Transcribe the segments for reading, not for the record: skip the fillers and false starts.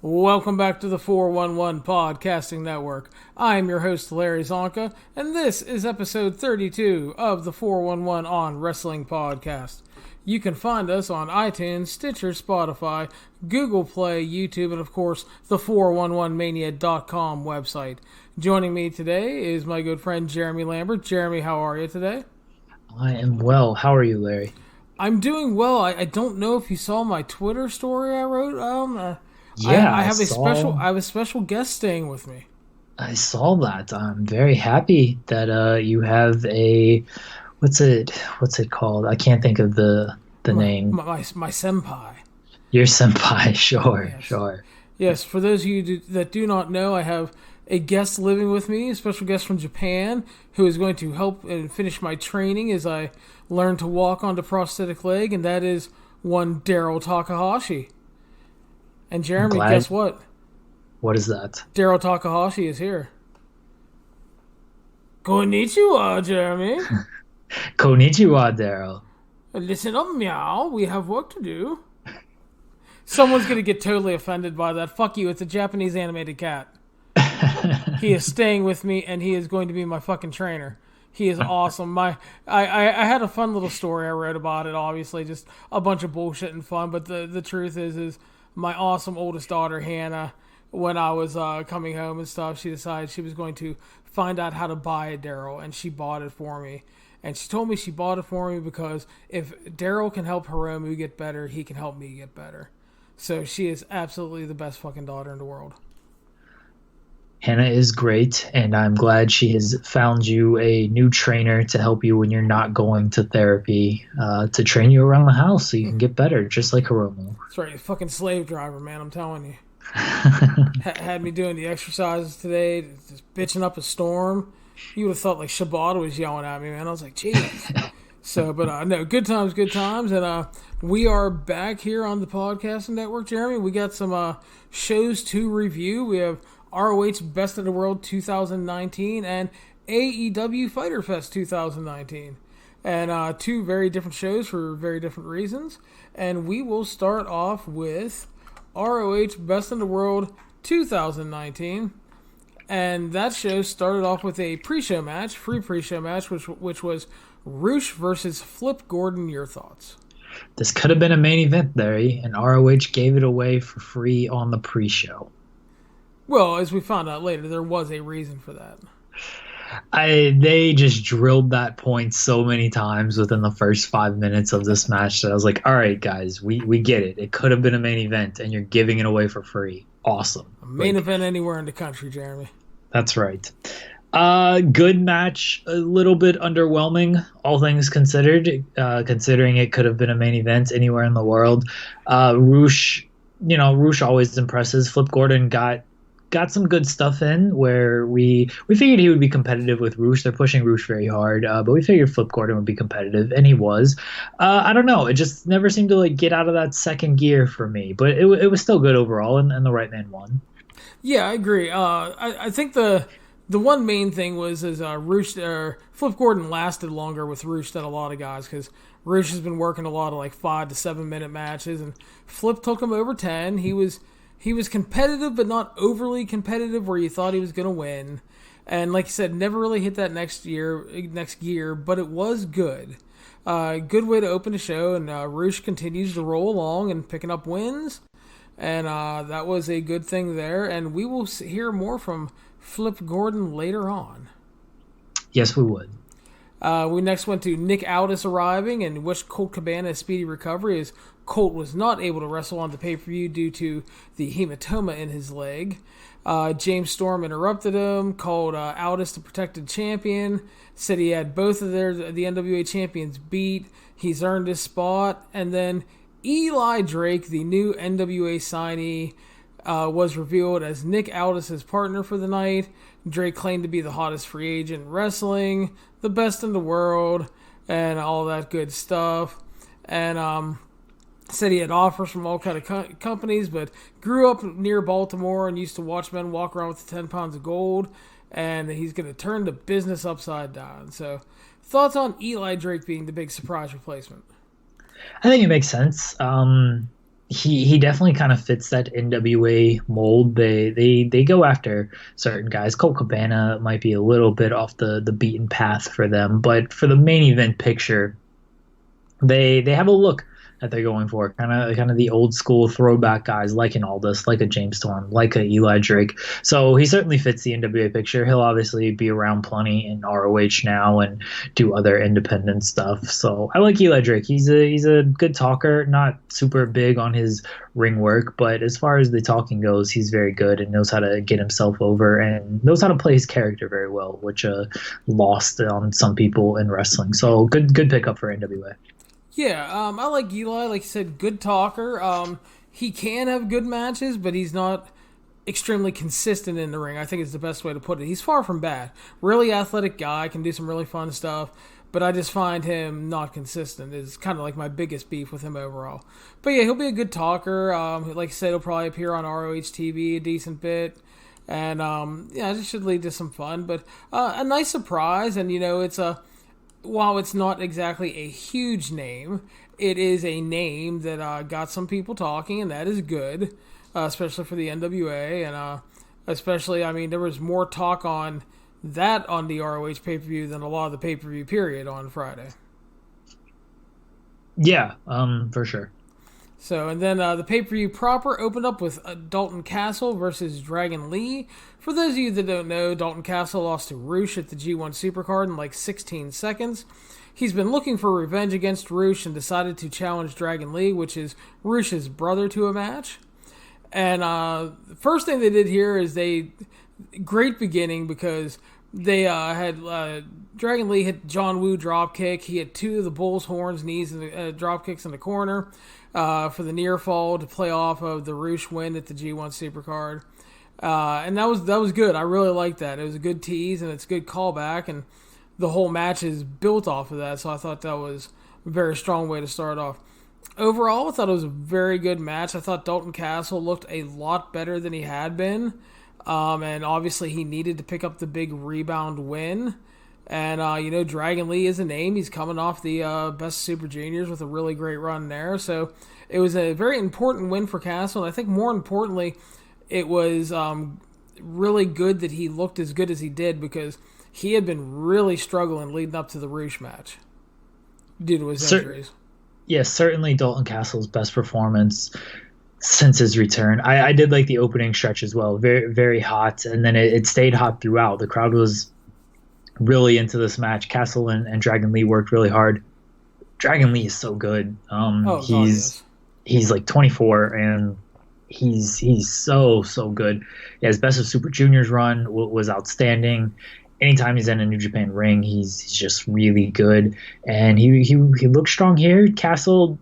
Welcome back to the 411 Podcasting Network. I am your host, Larry Csonka, and this is episode 32 of the 411 on Wrestling Podcast. You can find us on iTunes, Stitcher, Spotify, Google Play, YouTube, and of course, the 411mania.com website. Joining me today is my good friend Jeremy Lambert. Jeremy, how are you today? I am well. How are you, Larry? I'm doing well. I don't know if you saw my Twitter story I wrote. Yeah, I have a special guest staying with me. I saw that. I'm very happy that you have a what's it called? I can't think of the name. My senpai. Your senpai, sure, Yes. sure. Yes, for those of you that do not know, I have a guest living with me, a special guest from Japan, who is going to help and finish my training as I learn to walk on the prosthetic leg, and that is one Daryl Takahashi. And Jeremy, guess what? What is that? Daryl Takahashi is here. Konnichiwa, Jeremy. Konnichiwa, Daryl. Listen up, meow. We have work to do. Someone's going to get totally offended by that. Fuck you, it's a Japanese animated cat. He is staying with me, and he is going to be my fucking trainer. He is awesome. I had a fun little story I wrote about it, obviously. Just a bunch of bullshit and fun, but the truth is my awesome oldest daughter, Hannah, when I was coming home and stuff, she decided she was going to find out how to buy a Daryl, and she bought it for me. And she told me she bought it for me because if Daryl can help Hiromu get better, he can help me get better. So she is absolutely the best fucking daughter in the world. Hannah is great, and I'm glad she has found you a new trainer to help you when you're not going to therapy, to train you around the house so you can get better, just like Hiromu. That's right, fucking slave driver, man, I'm telling you. Had me doing the exercises today, just bitching up a storm. You would have thought like Shibata was yelling at me, man. I was like, jeez. So, but no, good times, and we are back here on the Podcasting Network, Jeremy. We got some shows to review. We have ROH Best of the World 2019 and AEW Fyter Fest 2019. And two very different shows for very different reasons. And we will start off with ROH Best in the World 2019. And that show started off with a pre-show match, free pre-show match, which was Roosh versus Flip Gordon. Your thoughts? This could have been a main event, Larry, and ROH gave it away for free on the pre-show. Well, as we found out later, there was a reason for that. They just drilled that point so many times within the first 5 minutes of this match that I was like, all right, guys, we get it. It could have been a main event, and you're giving it away for free. Awesome. A main event anywhere in the country, Jeremy. That's right. Good match, a little bit underwhelming, all things considered, considering it could have been a main event anywhere in the world. Roosh always impresses. Flip Gordon got some good stuff in where we figured he would be competitive with Roosh. They're pushing Roosh very hard, but we figured Flip Gordon would be competitive, and he was. I don't know. It just never seemed to get out of that second gear for me, but it was still good overall, and the right man won. Yeah, I agree. I think the one main thing was Roosh Flip Gordon lasted longer with Roosh than a lot of guys because Roosh has been working a lot of 5 to 7 minute matches, and Flip took him over 10. He was competitive, but not overly competitive where you thought he was going to win. And like you said, never really hit that next gear, but it was good. Good way to open the show, and Roosh continues to roll along and picking up wins. And that was a good thing there. And we will hear more from Flip Gordon later on. Yes, we would. We next went to Nick Aldis arriving and wished Colt Cabana a speedy recovery as Colt was not able to wrestle on the pay-per-view due to the hematoma in his leg. James Storm interrupted him, called Aldis the protected champion, said he had both of the NWA champions beat, he's earned his spot, and then Eli Drake, the new NWA signee, was revealed as Nick Aldis' partner for the night. Drake claimed to be the hottest free agent in wrestling, the best in the world, and all that good stuff. And said he had offers from all kind of companies, but grew up near Baltimore and used to watch men walk around with 10 pounds of gold, and he's going to turn the business upside down. So, thoughts on Eli Drake being the big surprise replacement? I think it makes sense. he definitely kind of fits that NWA mold. They go after certain guys. Colt Cabana might be a little bit off the beaten path for them, but for the main event picture, they have a look that they're going for, kind of the old school throwback guys like an Aldous, like a James Storm, like a Eli Drake. So he certainly fits the NWA picture. He'll obviously be around plenty in ROH now and do other independent stuff. So I like Eli Drake. He's a good talker, not super big on his ring work, but as far as the talking goes, he's very good and knows how to get himself over and knows how to play his character very well, which lost on some people in wrestling. So good pickup for NWA. Yeah, I like Eli. Like you said, good talker. He can have good matches, but he's not extremely consistent in the ring. I think is the best way to put it. He's far from bad. Really athletic guy, can do some really fun stuff, but I just find him not consistent. Is kind of like my biggest beef with him overall. But yeah, he'll be a good talker. Like I said, he'll probably appear on ROH TV a decent bit. And yeah, it should lead to some fun. But a nice surprise, and it's while it's not exactly a huge name, it is a name that got some people talking, and that is good, especially for the NWA. And especially, I mean, there was more talk on that on the ROH pay-per-view than a lot of the pay-per-view period on Friday. Yeah, for sure. So, and then the pay-per-view proper opened up with Dalton Castle versus Dragon Lee. For those of you that don't know, Dalton Castle lost to Roosh at the G1 Supercard in like 16 seconds. He's been looking for revenge against Roosh and decided to challenge Dragon Lee, which is Roosh's brother, to a match. And the first thing they did here is great beginning, because they had Dragon Lee hit John Woo drop kick. He had two of the bull's horns, knees, and drop kicks in the corner for the near fall to play off of the Roosh win at the G1 Supercard. And that was good. I really liked that. It was a good tease, and it's a good callback, and the whole match is built off of that, so I thought that was a very strong way to start off. Overall, I thought it was a very good match. I thought Dalton Castle looked a lot better than he had been, and obviously he needed to pick up the big rebound win. And, Dragon Lee is a name. He's coming off the Best Super Juniors with a really great run there, so it was a very important win for Castle, and I think more importantly, it was really good that he looked as good as he did, because he had been really struggling leading up to the Roosh match due to his injuries. Yes, certainly Dalton Castle's best performance since his return. I did like the opening stretch as well. Very, very hot, and then it stayed hot throughout. The crowd was really into this match. Castle and Dragon Lee worked really hard. Dragon Lee is so good. He's like 24, and he's so good. Yeah, his Best of Super Juniors run was outstanding. Anytime he's in a New Japan ring, he's just really good, and he looks strong here. Castle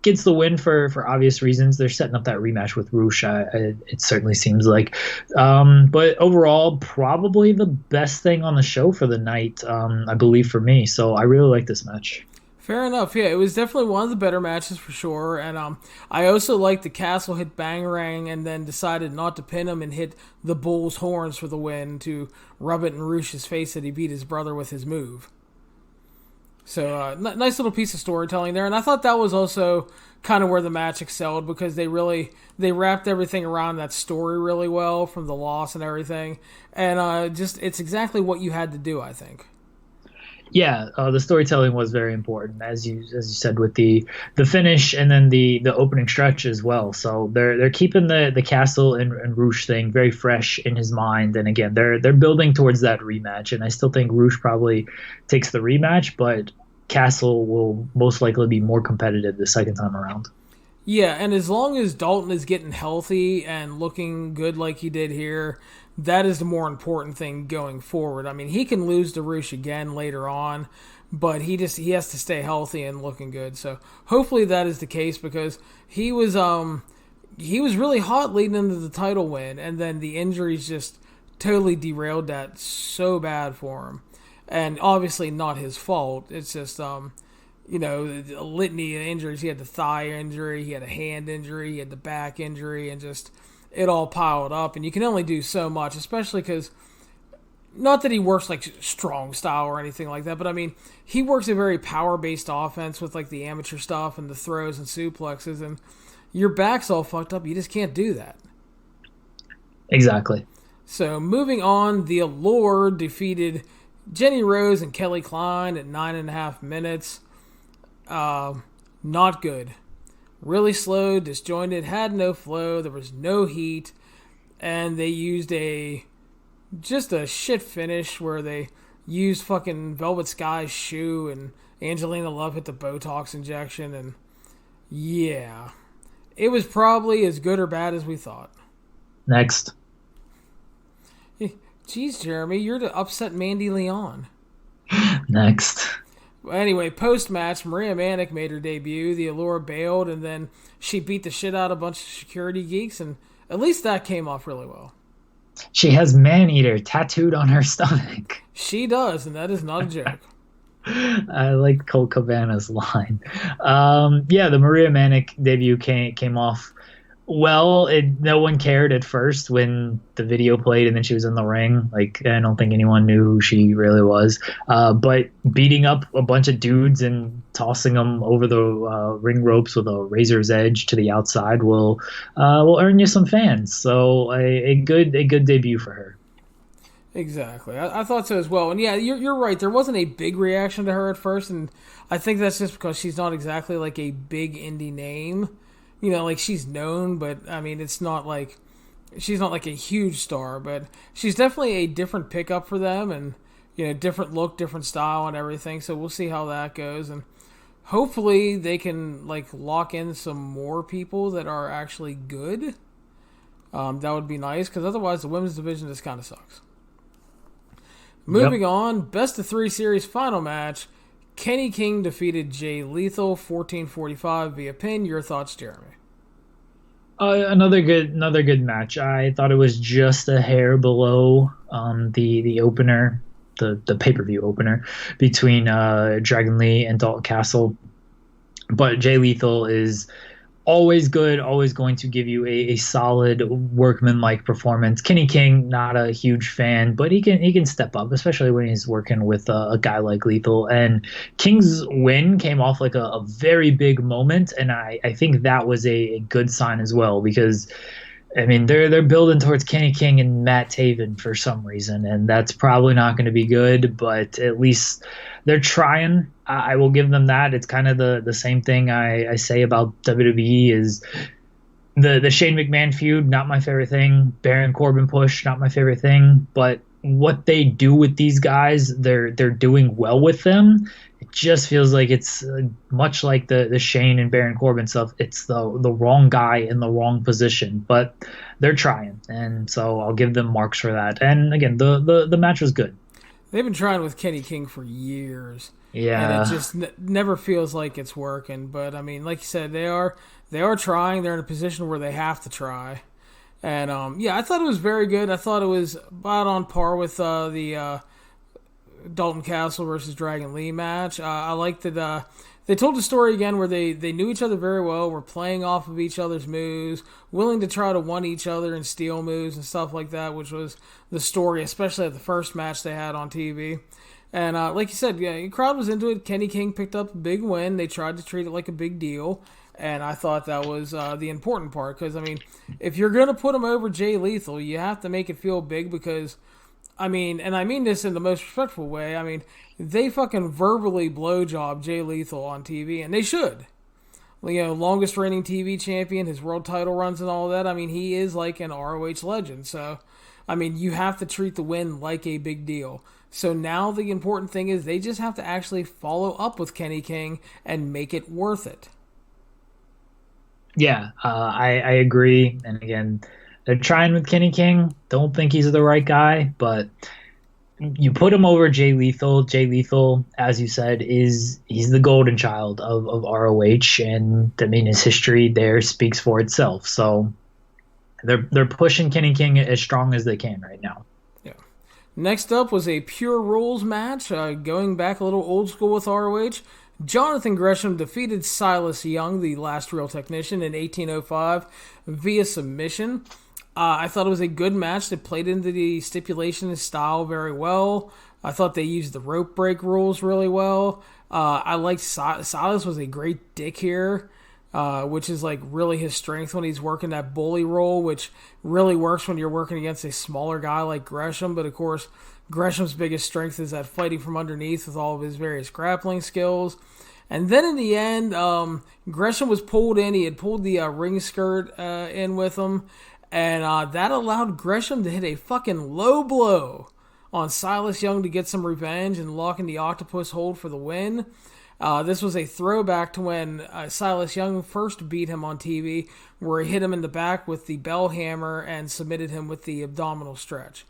gets the win for obvious reasons. They're setting up that rematch with Roosh. It certainly seems like, but overall, probably the best thing on the show for the night, I believe, for me. So I really like this match. Fair enough. Yeah, it was definitely one of the better matches for sure. And I also liked the Castle hit Bangarang and then decided not to pin him and hit the Bull's horns for the win to rub it in Roosh's face that he beat his brother with his move. So nice little piece of storytelling there. And I thought that was also kind of where the match excelled, because they wrapped everything around that story really well, from the loss and everything. And it's exactly what you had to do, I think. Yeah, the storytelling was very important, as you said, with the finish and then the opening stretch as well. So they're keeping the Castle and Roosh thing very fresh in his mind, and again they're building towards that rematch. And I still think Roosh probably takes the rematch, but Castle will most likely be more competitive the second time around. Yeah, and as long as Dalton is getting healthy and looking good like he did here, that is the more important thing going forward. I mean, he can lose to Roosh again later on, but he has to stay healthy and looking good. So hopefully that is the case, because he was really hot leading into the title win, and then the injuries just totally derailed that so bad for him. And obviously not his fault. It's just a litany of injuries. He had the thigh injury, he had a hand injury, he had the back injury, and just it all piled up. And you can only do so much, especially because, not that he works like strong style or anything like that, but I mean, he works a very power-based offense with like the amateur stuff and the throws and suplexes. And, your back's all fucked up. You just can't do that. Exactly. So moving on, the Allure defeated Jenny Rose and Kelly Klein at 9.5 minutes. Not good. Really slow, disjointed, had no flow, there was no heat, and they used just a shit finish where they used fucking Velvet Sky's shoe and Angelina Love hit the Botox injection, and yeah. It was probably as good or bad as we thought. Next. Jeez, Jeremy, you're to upset Mandy Leon. Next. Anyway, post-match, Maria Manic made her debut. The Allure bailed, and then she beat the shit out of a bunch of security geeks, and at least that came off really well. She has Man-Eater tattooed on her stomach. She does, and that is not a joke. I like Colt Cabana's line. The Maria Manic debut came off well. No one cared at first when the video played and then she was in the ring. Like, I don't think anyone knew who she really was. But beating up a bunch of dudes and tossing them over the ring ropes with a razor's edge to the outside will earn you some fans. So a good debut for her. Exactly. I thought so as well. And yeah, you're right. There wasn't a big reaction to her at first, and I think that's just because she's not exactly like a big indie name. You know, like she's known, but I mean, it's not like she's not like a huge star, but she's definitely a different pickup for them, and you know, different look, different style, and everything. So we'll see how that goes, and hopefully they can like lock in some more people that are actually good. That would be nice, because otherwise the women's division just kind of sucks. Moving on, best of 3 series final match. Kenny King defeated Jay Lethal 14:45 via pin. Your thoughts, Jeremy? Another good match. I thought it was just a hair below the opener, the pay-per-view opener between Dragon Lee and Dalton Castle. But Jay Lethal is always good, always going to give you a solid workman-like performance. Kenny King, not a huge fan, but he can step up, especially when he's working with a guy like Lethal. And King's win came off like a very big moment, and I think that was a good sign as well, because I mean, they're building towards Kenny King and Matt Taven for some reason, and that's probably not going to be good, but at least they're trying. I will give them that. It's kind of the same thing I say about WWE is the Shane McMahon feud, not my favorite thing. Baron Corbin push, not my favorite thing. But what they do with these guys, they're doing well with them. It just feels like it's much like the Shane and Baron Corbin stuff. It's the wrong guy in the wrong position, but they're trying, and so I'll give them marks for that. And again, the match was good. They've been trying with Kenny King for years. Yeah, and it just never feels like it's working. But I mean, like you said, they are trying. They're in a position where they have to try. And I thought it was very good. I thought it was about on par with the Dalton Castle versus Dragon Lee match. I liked that they told the story again where they knew each other very well, were playing off of each other's moves, willing to try to one each other and steal moves and stuff like that, which was the story, especially at the first match they had on TV. And like you said, the crowd was into it. Kenny King picked up a big win. They tried to treat it like a big deal. And I thought that was the important part. Because, I mean, if you're going to put him over Jay Lethal, you have to make it feel big because, I mean, and I mean this in the most respectful way, I mean, they fucking verbally blowjob Jay Lethal on TV, and they should. You know, longest reigning TV champion, his world title runs and all that. I mean, he is like an ROH legend. So, I mean, you have to treat the win like a big deal. So now the important thing is they just have to actually follow up with Kenny King and make it worth it. Yeah, I agree. And again, they're trying with Kenny King. Don't think he's the right guy, but you put him over Jay Lethal. Jay Lethal, as you said, he's the golden child of ROH, and I mean his history there speaks for itself. So they're pushing Kenny King as strong as they can right now. Yeah. Next up was a Pure Rules match, going back a little old school with ROH. Jonathan Gresham defeated Silas Young, the last real technician, in 1805 via submission. I thought it was a good match that played into the stipulation style very well. I thought they used the rope break rules really well. I liked Silas was a great dick here. which is like really his strength when he's working that bully role, which really works when you're working against a smaller guy like Gresham. But of course, Gresham's biggest strength is that fighting from underneath with all of his various grappling skills. And then in the end, Gresham was pulled in. He had pulled the ring skirt in with him. And that allowed Gresham to hit a fucking low blow on Silas Young to get some revenge and lock in the octopus hold for the win. This was a throwback to when Silas Young first beat him on TV, where he hit him in the back with the bell hammer and submitted him with the abdominal stretch.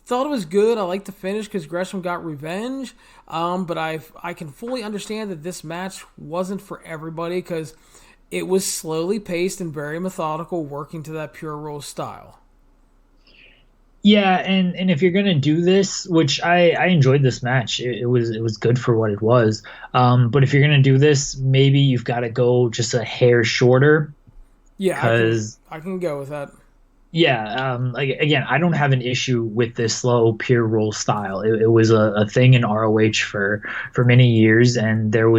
Thought it was good. I liked the finish because Gresham got revenge. But I can fully understand that this match wasn't for everybody because it was slowly paced and very methodical, working to that Pure Rules style. Yeah, and if you're gonna do this, which I enjoyed this match, it was good for what it was. But if you're gonna do this, maybe you've got to go just a hair shorter. Yeah, I can go with that. Yeah, again, I don't have an issue with this slow Pure Roll style. It was a thing in ROH for many years, and there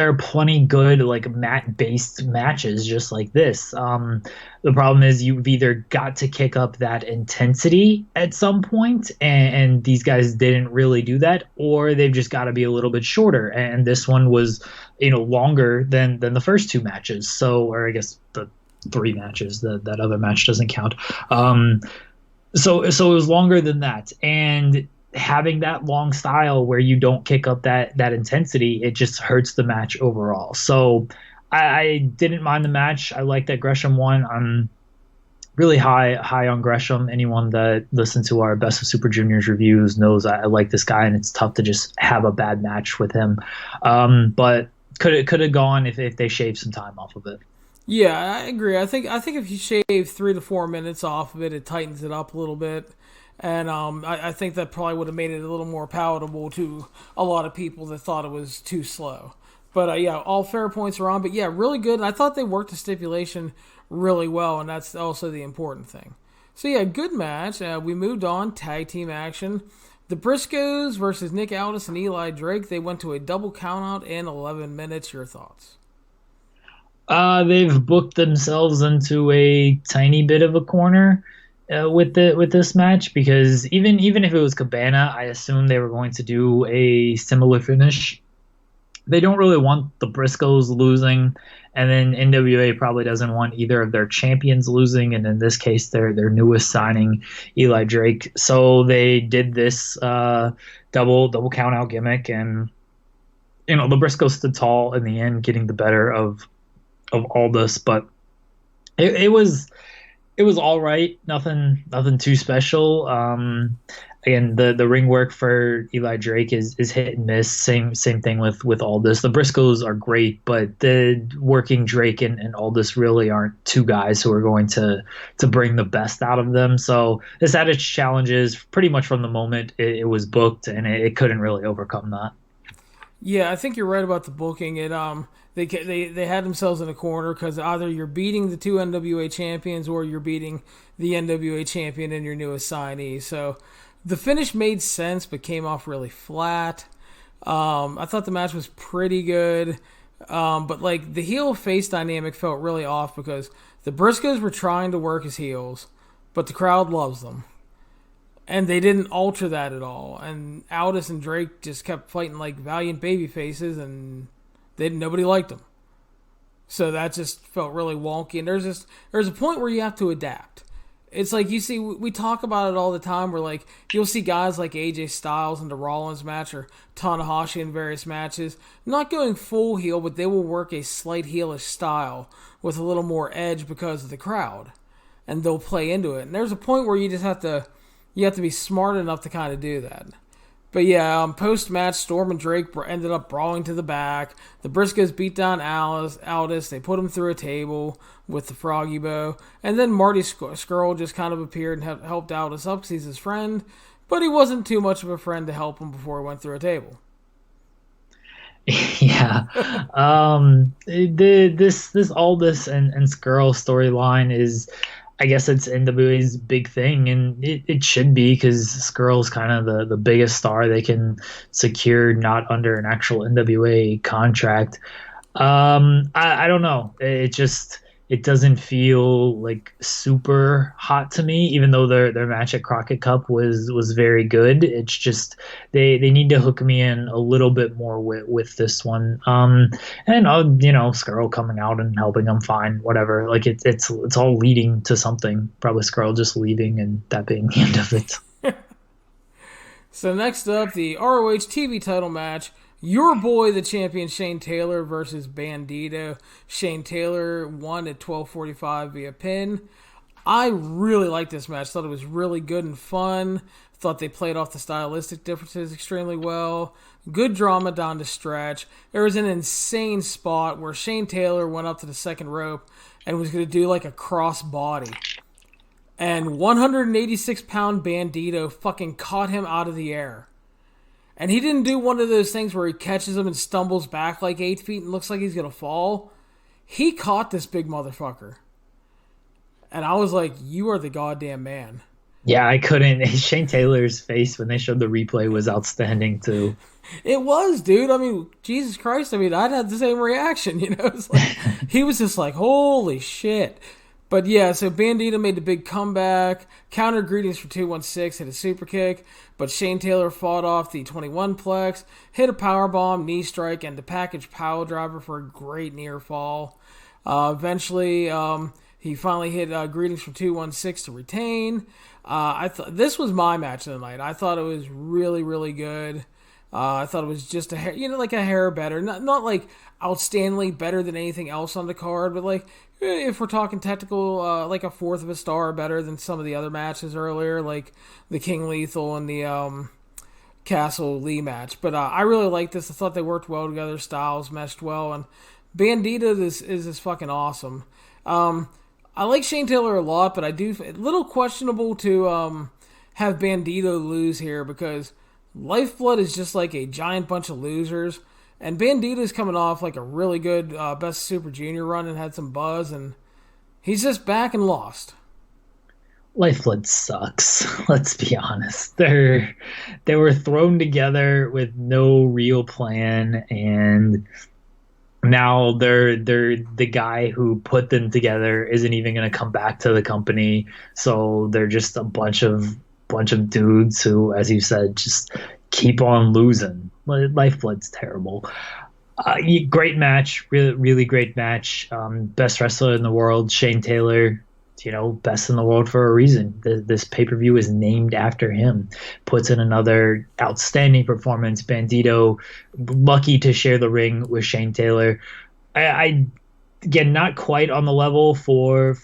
are plenty good like mat-based matches just like this. The problem is you've either got to kick up that intensity at some point, and these guys didn't really do that, or they've just got to be a little bit shorter. And this one was, longer than the first two matches. So, or I guess the three matches. That other match doesn't count. So it was longer than that, and having that long style where you don't kick up that intensity, it just hurts the match overall. So I didn't mind the match. I like that Gresham won. I'm really high on Gresham. Anyone that listened to our Best of Super Juniors reviews knows I like this guy, and it's tough to just have a bad match with him. But could have gone if they shaved some time off of it. Yeah, I agree. I think if you shave 3 to 4 minutes off of it, it tightens it up a little bit. And I think that probably would have made it a little more palatable to a lot of people that thought it was too slow. But yeah, all fair points are on. But yeah, really good. And I thought they worked the stipulation really well, and that's also the important thing. So yeah, good match. We moved on. Tag team action. The Briscoes versus Nick Aldis and Eli Drake. They went to a double countout in 11 minutes. Your thoughts? They've booked themselves into a tiny bit of a corner with this match, because even if it was Cabana, I assumed they were going to do a similar finish. They don't really want the Briscoes losing, and then NWA probably doesn't want either of their champions losing, and in this case, their newest signing, Eli Drake. So they did this double count out gimmick, and the Briscoes stood tall in the end, getting the better of all this, but it was all right. Nothing too special. Again, the ring work for Eli Drake is hit and miss. Same thing with Aldis. The Briscoes are great, but the working Drake and Aldis really aren't two guys who are going to bring the best out of them. So this had its challenges pretty much from the moment it was booked, and it couldn't really overcome that. Yeah, I think you're right about the booking. They had themselves in a corner because either you're beating the two NWA champions or you're beating the NWA champion and your newest signee. So the finish made sense but came off really flat. I thought the match was pretty good. But like the heel-face dynamic felt really off because the Briscoes were trying to work as heels, but the crowd loves them. And they didn't alter that at all. And Aldis and Drake just kept fighting like valiant baby faces, and nobody liked them. So that just felt really wonky. And there's a point where you have to adapt. It's like, you see, we talk about it all the time where like you'll see guys like AJ Styles in the Rollins match or Tanahashi in various matches not going full heel, but they will work a slight heelish style with a little more edge because of the crowd. And they'll play into it. And there's a point where you just have to be smart enough to kind of do that. But yeah, post-match, Storm and Drake ended up brawling to the back. The Briscoes beat down Aldis. They put him through a table with the Froggy Bow. And then Marty Scurll just kind of appeared and helped Aldis up because he's his friend. But he wasn't too much of a friend to help him before he went through a table. Yeah. This Aldis and Scurll storyline is, I guess it's NWA's big thing, and it should be because Skrull's kind of the biggest star they can secure not under an actual NWA contract. I don't know. It doesn't feel like super hot to me, even though their match at Crockett Cup was very good. It's just they need to hook me in a little bit more with this one. And Skrull coming out and helping them, fine, whatever. Like it's all leading to something. Probably Skrull just leaving and that being the end of it. So next up, the ROH TV title match. Your boy, the champion, Shane Taylor versus Bandito. Shane Taylor won at 12:45 via pin. I really liked this match. Thought it was really good and fun. Thought they played off the stylistic differences extremely well. Good drama down the stretch. There was an insane spot where Shane Taylor went up to the second rope and was going to do like a cross body. And 186-pound Bandito fucking caught him out of the air. And he didn't do one of those things where he catches him and stumbles back like 8 feet and looks like he's going to fall. He caught this big motherfucker. And I was like, you are the goddamn man. Yeah, I couldn't. Shane Taylor's face when they showed the replay was outstanding too. It was, dude. I mean, Jesus Christ. I mean, I'd had the same reaction, you know? It's like, he was just like, holy shit. But yeah, so Bandito made the big comeback, counter greetings for 216, hit a super kick, but Shane Taylor fought off the 21-plex, hit a powerbomb, knee strike, and the package pile driver for a great near fall. Eventually, he finally hit greetings for 216 to retain. I thought this was my match of the night. I thought it was really, really good. I thought it was just a hair, like a hair better, not like outstandingly better than anything else on the card, but like if we're talking technical, like a fourth of a star better than some of the other matches earlier, like the King Lethal and the Castle Lee match. But I really liked this. I thought they worked well together, styles meshed well, and Bandito is fucking awesome. I like Shane Taylor a lot, but I do a little questionable to have Bandito lose here because Lifeblood is just like a giant bunch of losers. And Bandito's coming off like a really good Best Super Junior run and had some buzz. And he's just back and lost. Lifeblood sucks. Let's be honest. They were thrown together with no real plan. And now they're the guy who put them together isn't even going to come back to the company. So they're just a bunch of dudes who, as you said, just keep on losing. Lifeblood's terrible. Great match, really, really great match. Best wrestler in the world, Shane Taylor. Best in the world for a reason. This pay-per-view is named after him. Puts in another outstanding performance. Bandito, lucky to share the ring with Shane Taylor. I again, not quite on the level for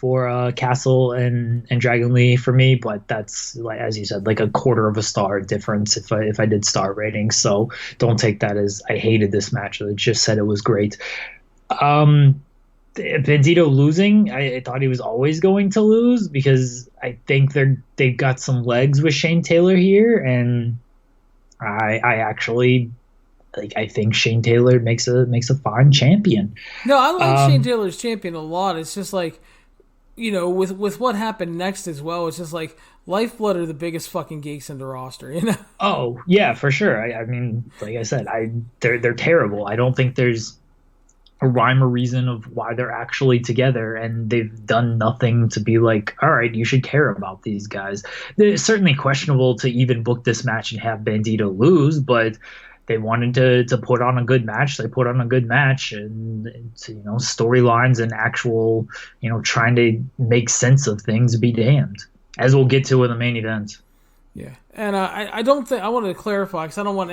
Castle and Dragon Lee for me, but that's, like, as you said, like a quarter of a star difference if I did star ratings. So don't take that as I hated this match. I just said it was great. Bandito losing, I thought he was always going to lose because I think they've got some legs with Shane Taylor here, and I actually. I think Shane Taylor makes a fine champion. No, I like Shane Taylor's champion a lot. It's just like, with what happened next as well, it's just like Lifeblood are the biggest fucking geeks in the roster, Oh, yeah, for sure. I mean, like I said, they're terrible. I don't think there's a rhyme or reason of why they're actually together, and they've done nothing to be like, all right, you should care about these guys. It's certainly questionable to even book this match and have Bandito lose, but they wanted to put on a good match. They put on a good match, and storylines and actual, trying to make sense of things be damned, as we'll get to in the main event. Yeah, and I don't think, I wanted to clarify because I don't want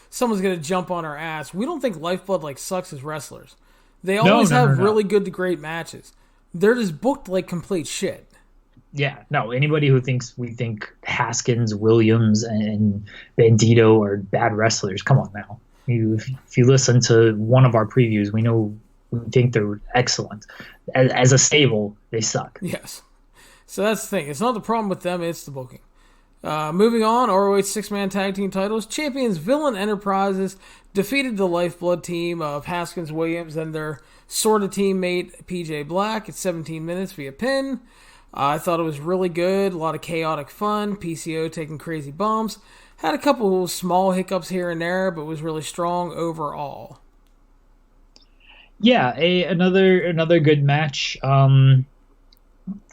someone's going to jump on our ass. We don't think Lifeblood sucks as wrestlers. They always have really good to great matches. They're just booked like complete shit. Yeah, no, anybody who thinks we think Haskins, Williams, and Bandito are bad wrestlers, come on now. If you listen to one of our previews, we think they're excellent. As a stable, they suck. Yes. So that's the thing. It's not the problem with them, it's the booking. Moving on, ROH 6-man tag team titles. Champions Villain Enterprises defeated the Lifeblood team of Haskins, Williams, and their sort of teammate PJ Black at 17 minutes via pin. I thought it was really good. A lot of chaotic fun. PCO taking crazy bumps. Had a couple small hiccups here and there, but was really strong overall. Yeah, another good match.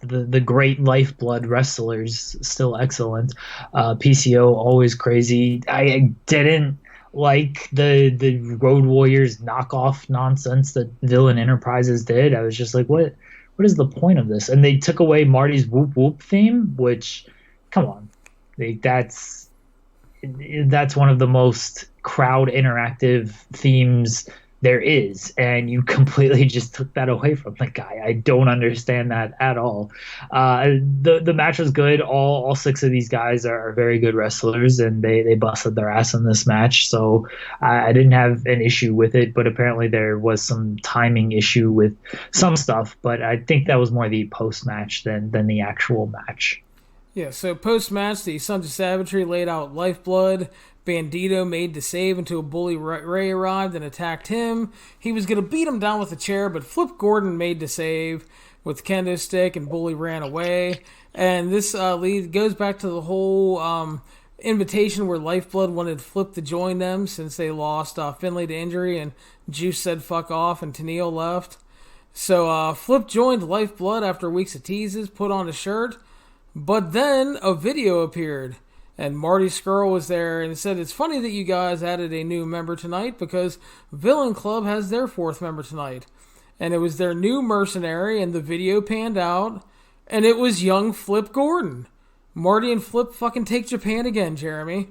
The great lifeblood wrestlers still excellent. PCO always crazy. I didn't like the Road Warriors knockoff nonsense that Villain Enterprises did. I was just like, what is the point of this? And they took away Marty's whoop whoop theme, which, come on, that's one of the most crowd interactive themes there is, and you completely just took that away from the guy. I don't understand that at all. The match was good. All six of these guys are very good wrestlers, and they busted their ass in this match. So I didn't have an issue with it, but apparently there was some timing issue with some stuff. But I think that was more the post match than the actual match. Yeah, so post-match, the Sons of Savagery laid out Lifeblood. Bandito made the save until Bully Ray arrived and attacked him. He was going to beat him down with a chair, but Flip Gordon made the save with kendo stick, and Bully ran away. And this lead goes back to the whole invitation where Lifeblood wanted Flip to join them since they lost Finlay to injury, and Juice said fuck off, and Tenille left. So Flip joined Lifeblood after weeks of teases, put on a shirt. But then a video appeared, and Marty Scurll was there and said, "It's funny that you guys added a new member tonight because Villain Club has their fourth member tonight." And it was their new mercenary, and the video panned out, and it was young Flip Gordon. Marty and Flip fucking take Japan again, Jeremy.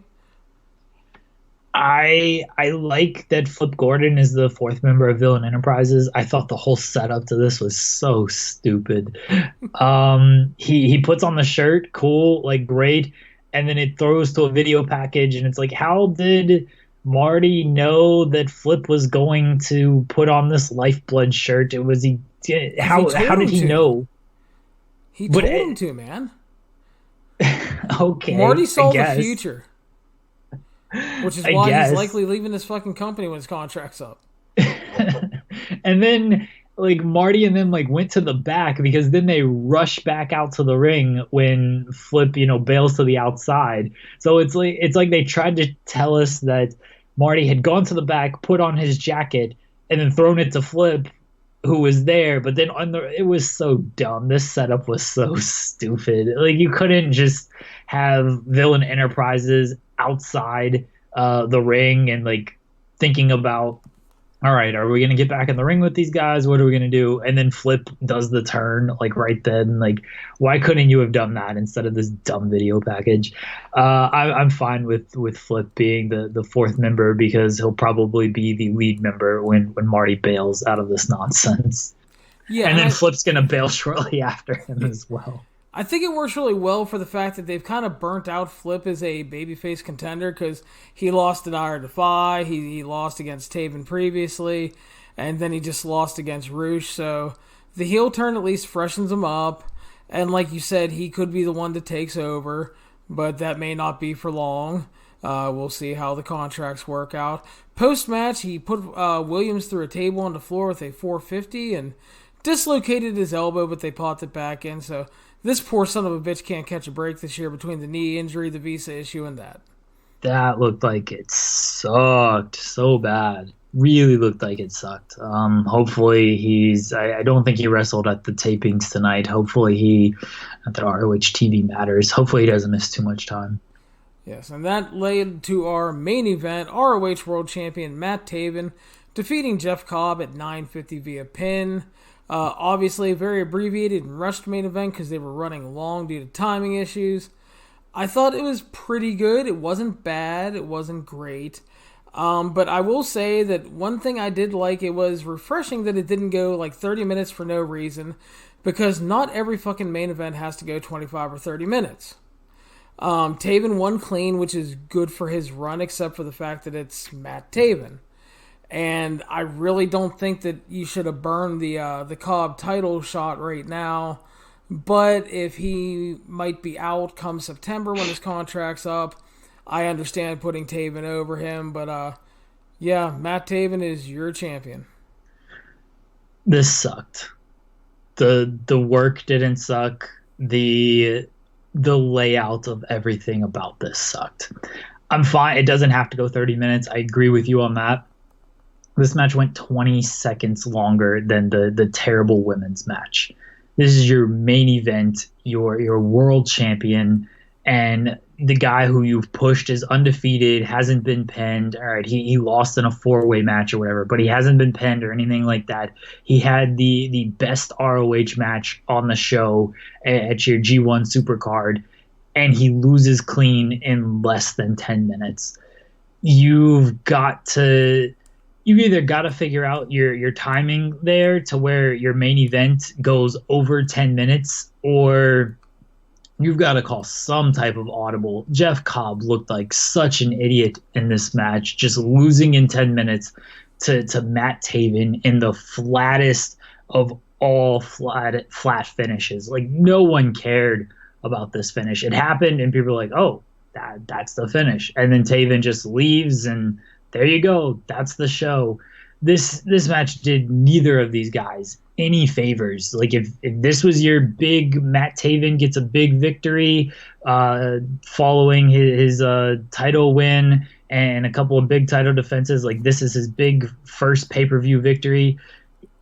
I like that Flip Gordon is the fourth member of Villain Enterprises. I thought the whole setup to this was so stupid. He puts on the shirt, cool, like great, and then it throws to a video package, and it's like, how did Marty know that Flip was going to put on this Lifeblood shirt? It was how did he know? He told him to, man. Okay, Marty saw the future. Which is why he's likely leaving this fucking company when his contract's up. And then, like, Marty and them, like, went to the back because then they rush back out to the ring when Flip, bails to the outside. So it's like they tried to tell us that Marty had gone to the back, put on his jacket, and then thrown it to Flip, who was there. But then it was so dumb. This setup was so stupid. Like, you couldn't just have Villain Enterprises outside the ring and like thinking about, all right, are we going to get back in the ring with these guys? What are we going to do? And then Flip does the turn like right then. Like, why couldn't you have done that instead of this dumb video package? I'm fine with Flip being the fourth member because he'll probably be the lead member when Marty bails out of this nonsense. Yeah, and then Flip's going to bail shortly after him as well. I think it works really well for the fact that they've kind of burnt out Flip as a babyface contender because he lost at Ira Defy, he lost against Taven previously, and then he just lost against Roosh. So the heel turn at least freshens him up, and like you said, he could be the one that takes over, but that may not be for long. We'll see how the contracts work out. Post-match, he put Williams through a table on the floor with a 450 and dislocated his elbow, but they popped it back in, so this poor son of a bitch can't catch a break this year between the knee injury, the visa issue, and that. That looked like it sucked so bad. Really looked like it sucked. Hopefully I don't think he wrestled at the tapings tonight. Hopefully not that ROH TV matters. Hopefully he doesn't miss too much time. Yes, and that led to our main event, ROH World Champion Matt Taven defeating Jeff Cobb at 9:50 via pin. Obviously, a very abbreviated and rushed main event because they were running long due to timing issues. I thought it was pretty good. It wasn't bad. It wasn't great. But I will say that one thing I did like, it was refreshing that it didn't go like 30 minutes for no reason, because not every fucking main event has to go 25 or 30 minutes. Taven won clean, which is good for his run, except for the fact that it's Matt Taven. And I really don't think that you should have burned the Cobb title shot right now. But if he might be out come September when his contract's up, I understand putting Taven over him. But yeah, Matt Taven is your champion. This sucked. The work didn't suck. The layout of everything about this sucked. I'm fine. It doesn't have to go 30 minutes. I agree with you on that. This match went 20 seconds longer than the terrible women's match. This is your main event, your world champion, and the guy who you've pushed is undefeated, hasn't been pinned. All right, he lost in a four-way match or whatever, but he hasn't been pinned or anything like that. He had the best ROH match on the show at your G1 Supercard, and he loses clean in less than 10 minutes. You've either got to figure out your timing there to where your main event goes over 10 minutes, or you've got to call some type of audible. Jeff Cobb looked like such an idiot in this match, just losing in 10 minutes to Matt Taven in the flattest of all flat finishes. Like, no one cared about this finish. It happened, and people were like, oh, that's the finish. And then Taven just leaves, and there you go. That's the show. This match did neither of these guys any favors. Like, if this was your big Matt Taven gets a big victory following his title win and a couple of big title defenses, like this is his big first pay-per-view victory,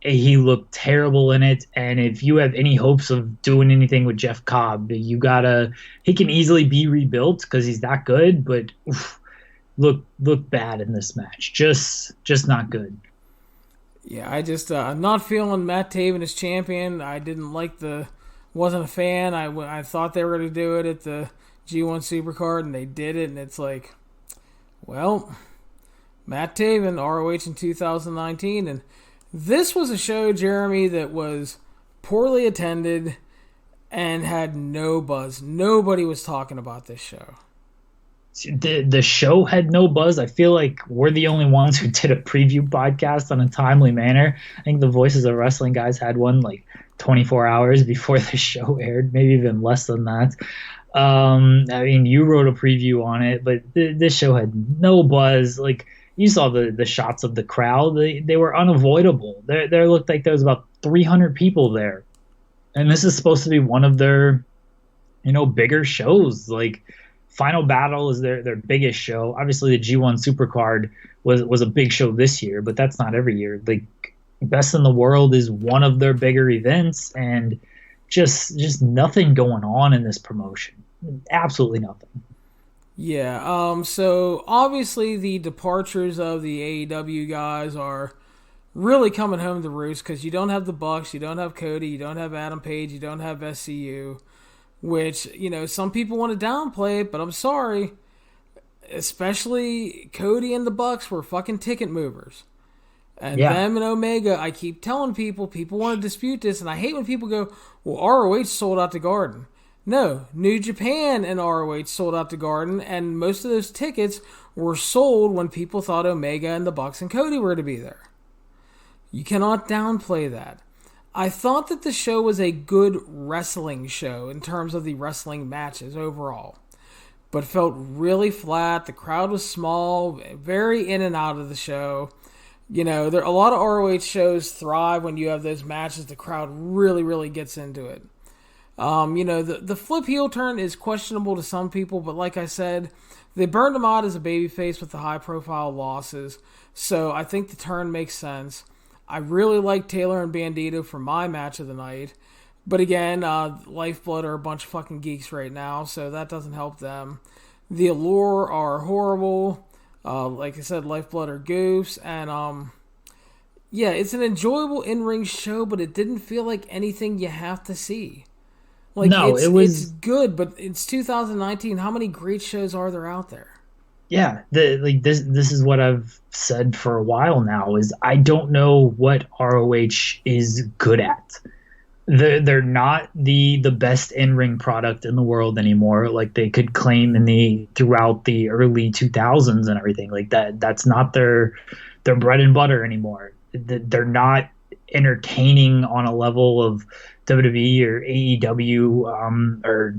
he looked terrible in it. And if you have any hopes of doing anything with Jeff Cobb, he can easily be rebuilt because he's that good, but look bad in this match. Just not good. Yeah, I'm not feeling Matt Taven as champion. I wasn't a fan. I thought they were going to do it at the G1 Supercard, and they did it, and it's like, well, Matt Taven, ROH in 2019, and this was a show, Jeremy, that was poorly attended and had no buzz. Nobody was talking about this show. The show had no buzz. I feel like we're the only ones who did a preview podcast on a timely manner. I think the Voices of Wrestling guys had one like 24 hours before the show aired, maybe even less than that. I mean, you wrote a preview on it, but this show had no buzz. Like, you saw the shots of the crowd. They were unavoidable. There looked like there was about 300 people there. And this is supposed to be one of their, bigger shows. Like, Final Battle is their biggest show. Obviously, the G1 Supercard was a big show this year, but that's not every year. Like, Best in the World is one of their bigger events, and just nothing going on in this promotion. Absolutely nothing. Yeah, so obviously the departures of the AEW guys are really coming home to roost because you don't have the Bucks, you don't have Cody, you don't have Adam Page, you don't have SCU, which, some people want to downplay it, but I'm sorry. Especially Cody and the Bucks were fucking ticket movers. And them and Omega, I keep telling people want to dispute this, and I hate when people go, well, ROH sold out the Garden. No, New Japan and ROH sold out the Garden, and most of those tickets were sold when people thought Omega and the Bucks and Cody were to be there. You cannot downplay that. I thought that the show was a good wrestling show in terms of the wrestling matches overall, but felt really flat. The crowd was small, very in and out of the show. A lot of ROH shows thrive when you have those matches. The crowd really, really gets into it. The flip heel turn is questionable to some people, but like I said, they burned him out as a babyface with the high-profile losses, so I think the turn makes sense. I really like Taylor and Bandito for my match of the night, but again, Lifeblood are a bunch of fucking geeks right now, so that doesn't help them. The Allure are horrible. Like I said, Lifeblood are goofs, and it's an enjoyable in-ring show, but it didn't feel like anything you have to see. Like, no, it's good, but it's 2019. How many great shows are there out there? Yeah, this is what I've said for a while now, is I don't know what ROH is good at. They're not the best in-ring product in the world anymore, like they could claim throughout the early 2000s and everything like that. That's not their bread and butter anymore. They're not entertaining on a level of WWE or AEW or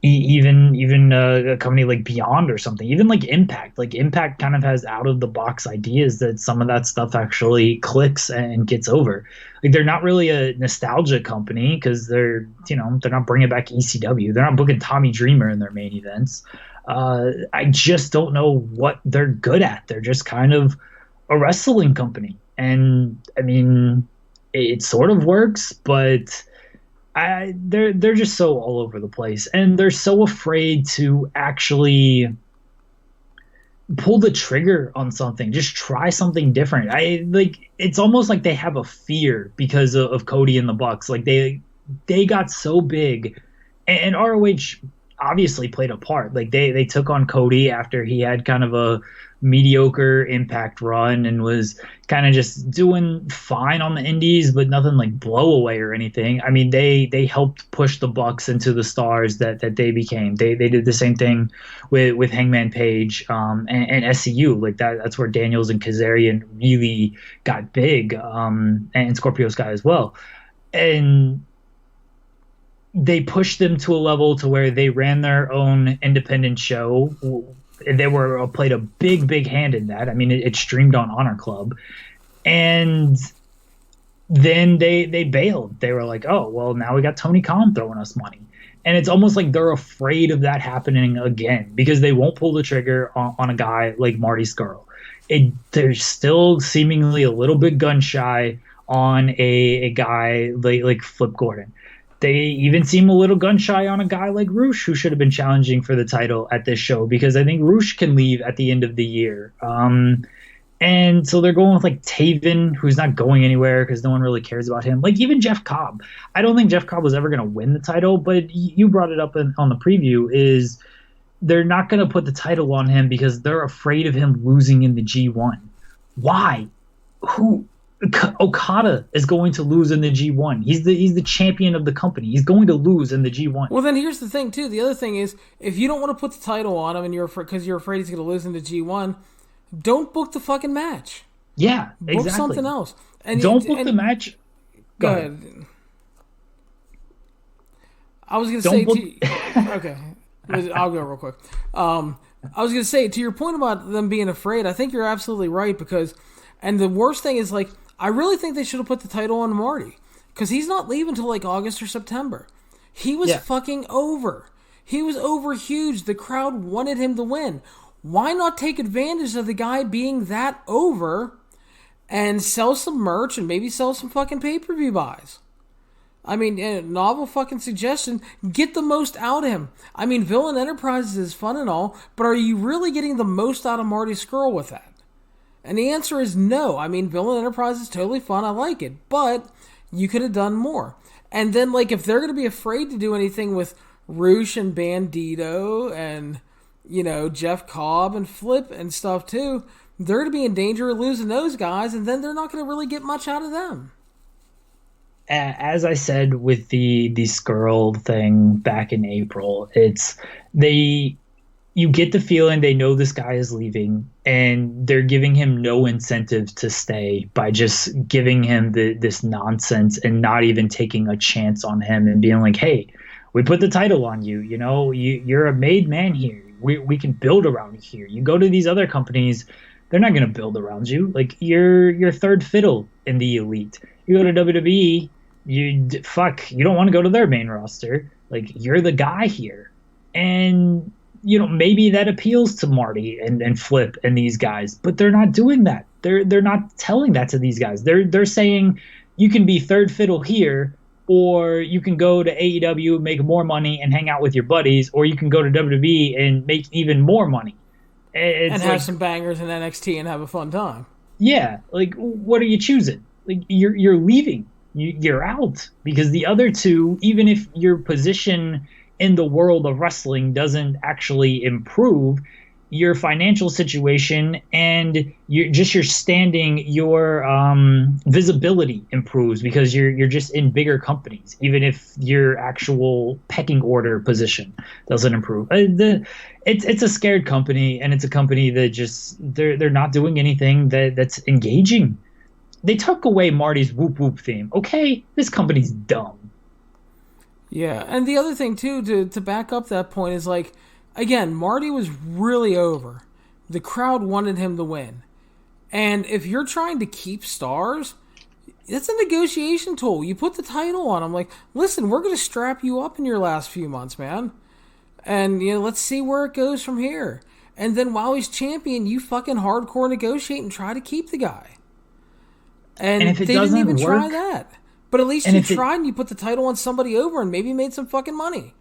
even a company like Beyond or something, even like Impact. Like, Impact kind of has out of the box ideas that some of that stuff actually clicks and gets over. Like, they're not really a nostalgia company because they're not bringing back ECW. They're not booking Tommy Dreamer in their main events. I just don't know what they're good at. They're just kind of a wrestling company. And I mean, it sort of works, but they're just so all over the place, and they're so afraid to actually pull the trigger on something. Just try something different. I like it's almost like they have a fear because of Cody and the Bucks. Like they got so big, and ROH obviously played a part. Like they took on Cody after he had kind of a mediocre Impact run and was kind of just doing fine on the indies, but nothing like blow away or anything. I mean, they helped push the Bucks into the stars that they became. They did the same thing with Hangman Page and SCU. Like that's where Daniels and Kazarian really got big, and Scorpio Sky as well. And they pushed them to a level to where they ran their own independent show. They played a big hand in that. I mean, it streamed on Honor Club, and then they bailed. They were like, oh, well, now we got Tony Khan throwing us money. And it's almost like they're afraid of that happening again because they won't pull the trigger on a guy like Marty Scurll. They're still seemingly a little bit gun shy on a guy like Flip Gordon. They even seem a little gun shy on a guy like Roosh, who should have been challenging for the title at this show, because I think Roosh can leave at the end of the year. And so they're going with like Taven, who's not going anywhere because no one really cares about him. Like even Jeff Cobb. I don't think Jeff Cobb was ever going to win the title, but you brought it up on the preview, is they're not going to put the title on him because they're afraid of him losing in the G1. Why? Okada is going to lose in the G1. He's the champion of the company. He's going to lose in the G1. Well, then here's the thing too. The other thing is, if you don't want to put the title on him and because you're afraid he's going to lose in the G1, don't book the fucking match. Yeah, exactly. Book something else. And don't book the match. Go ahead. I was going to say okay, I'll go real quick. I was going to say, to your point about them being afraid, I think you're absolutely right, because, and the worst thing is, like, I really think they should have put the title on Marty, because he's not leaving until like August or September. He was fucking over. He was over huge. The crowd wanted him to win. Why not take advantage of the guy being that over and sell some merch and maybe sell some fucking pay-per-view buys? I mean, a novel fucking suggestion. Get the most out of him. I mean, Villain Enterprises is fun and all, but are you really getting the most out of Marty Scurll with that? And the answer is no. I mean, Villain Enterprise is totally fun. I like it. But you could have done more. And then, like, if they're going to be afraid to do anything with Roosh and Bandito and, you know, Jeff Cobb and Flip and stuff too, they're going to be in danger of losing those guys, and then they're not going to really get much out of them. As I said with the Scurll thing back in April, you get the feeling they know this guy is leaving, and they're giving him no incentive to stay by just giving him this nonsense and not even taking a chance on him and being like, hey, we put the title on you. You know, you're a made man here. We can build around you here. You go to these other companies, they're not going to build around you. Like, you're third fiddle in the elite. You go to WWE, you don't want to go to their main roster. Like, you're the guy here. And you know, maybe that appeals to Marty and Flip and these guys, but they're not doing that. They're not telling that to these guys. They're saying you can be third fiddle here, or you can go to AEW, make more money and hang out with your buddies, or you can go to WWE and make even more money. And have some bangers in NXT and have a fun time. Yeah, like, what are you choosing? Like, you're leaving. You're out, because the other two, even if your position in the world of wrestling doesn't actually improve, your financial situation and your standing, your visibility improves, because you're just in bigger companies, even if your actual pecking order position doesn't improve. It's a scared company, and it's a company that just they're not doing anything that's engaging. They took away Marty's whoop whoop theme. Okay, this company's dumb. Yeah, and the other thing, too, to back up that point is, like, again, Marty was really over. The crowd wanted him to win. And if you're trying to keep stars, it's a negotiation tool. You put the title on them, like, listen, we're going to strap you up in your last few months, man. And, you know, let's see where it goes from here. And then while he's champion, you fucking hardcore negotiate and try to keep the guy. And if it they doesn't didn't even work, try that. But at least you tried and you put the title on somebody over and maybe made some fucking money.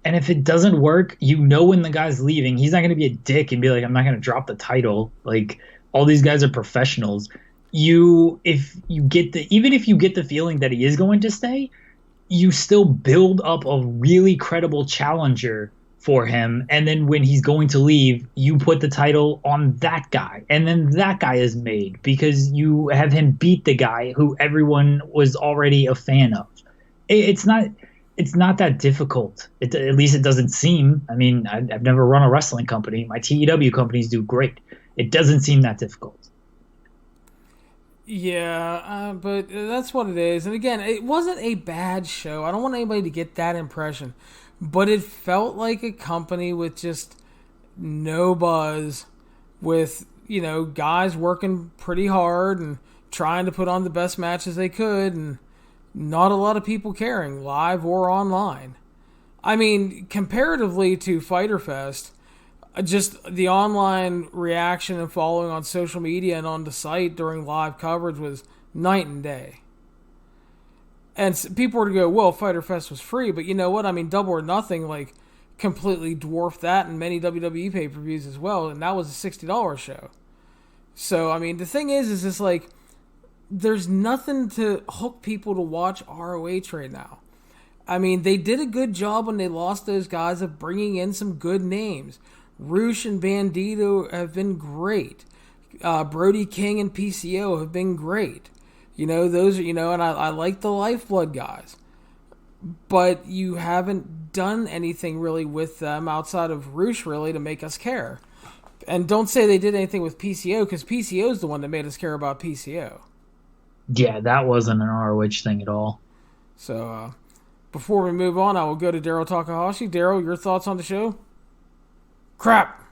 And if it doesn't work, you know when the guy's leaving, he's not going to be a dick and be like, I'm not going to drop the title. Like, all these guys are professionals. Even if you get the feeling that he is going to stay, you still build up a really credible challenger for him, and then when he's going to leave, you put the title on that guy, and then that guy is made because you have him beat the guy who everyone was already a fan of. It's not that difficult. At least it doesn't seem. I mean, I've never run a wrestling company. My TEW companies do great. It doesn't seem that difficult. Yeah, but that's what it is. And again, it wasn't a bad show. I don't want anybody to get that impression. But it felt like a company with just no buzz, with, guys working pretty hard and trying to put on the best matches they could, and not a lot of people caring, live or online. I mean, comparatively to Fyter Fest, just the online reaction and following on social media and on the site during live coverage was night and day. And people were to go, well, Fyter Fest was free, but you know what? I mean, Double or Nothing, completely dwarfed that and many WWE pay-per-views as well, and that was a $60 show. So, I mean, the thing is it's there's nothing to hook people to watch ROH right now. I mean, they did a good job when they lost those guys of bringing in some good names. Roosh and Bandito have been great. Brody King and PCO have been great. Those are, and I like the Lifeblood guys. But you haven't done anything really with them outside of Roosh, really, to make us care. And don't say they did anything with PCO, because PCO is the one that made us care about PCO. Yeah, that wasn't an ROH thing at all. So, before we move on, I will go to Daryl Takahashi. Daryl, your thoughts on the show? Crap.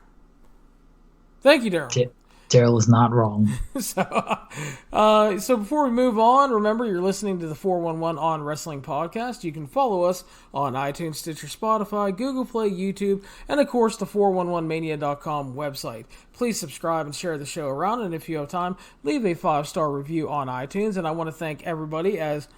Thank you, Daryl. Daryl is not wrong. So before we move on, remember you're listening to the 411 On Wrestling podcast. You can follow us on iTunes, Stitcher, Spotify, Google Play, YouTube, and of course the 411mania.com website. Please subscribe and share the show around, and if you have time, leave a 5-star review on iTunes. And I want to thank everybody, as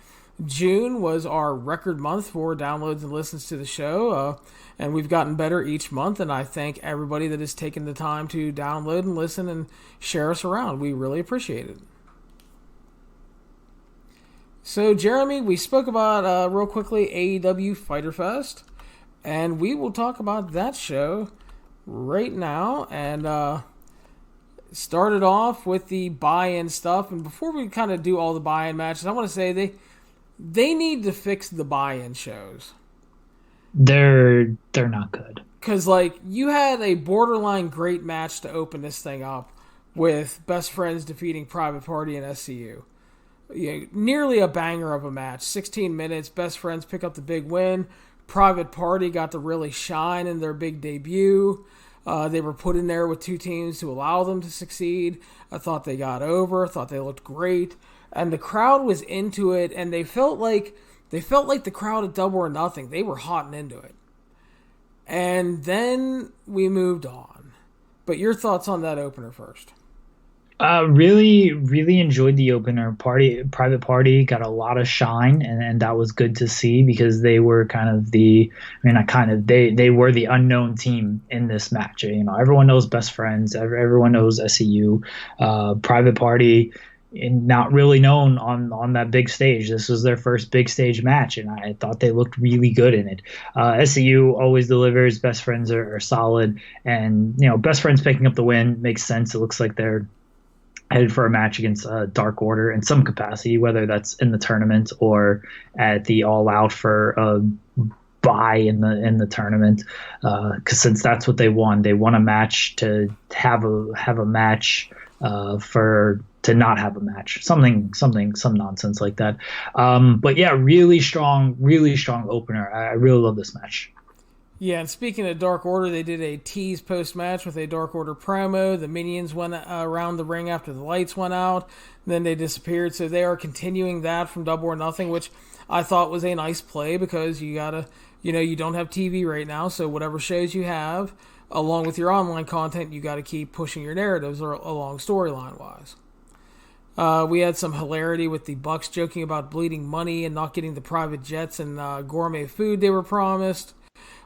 June was our record month for downloads and listens to the show, and we've gotten better each month, and I thank everybody that has taken the time to download and listen and share us around. We really appreciate it. So, Jeremy, we spoke about, real quickly, AEW Fyter Fest, and we will talk about that show right now, and started off with the buy-in stuff. And before we kind of do all the buy-in matches, I want to say they need to fix the buy-in shows. They're not good. Because, you had a borderline great match to open this thing up with Best Friends defeating Private Party and SCU. Nearly a banger of a match. 16 minutes, Best Friends pick up the big win. Private Party got to really shine in their big debut. They were put in there with two teams to allow them to succeed. I thought they got over. I thought they looked great. And the crowd was into it, and they felt like the crowd at Double or Nothing. They were hot and into it. And then we moved on. But your thoughts on that opener first. Really, really enjoyed the opener. Private Party got a lot of shine, and that was good to see, because they were they were the unknown team in this match. Everyone knows Best Friends, everyone knows SCU. Private Party, and not really known on that big stage. This was their first big stage match, and I thought they looked really good in it. SCU always delivers. Best Friends are solid, and Best Friends picking up the win makes sense. It looks like they're headed for a match against Dark Order in some capacity, whether that's in the tournament or at the All Out for a bye in the tournament. Because since that's what they won a match to have a match to not have a match, some nonsense like that. But yeah, really strong opener. I really love this match. Yeah, and speaking of Dark Order, they did a tease post-match with a Dark Order promo. The Minions went around the ring after the lights went out. Then they disappeared, so they are continuing that from Double or Nothing, which I thought was a nice play, because you gotta You don't have TV right now, so whatever shows you have, along with your online content, you got to keep pushing your narratives along storyline-wise. We had some hilarity with the Bucks joking about bleeding money and not getting the private jets and gourmet food they were promised.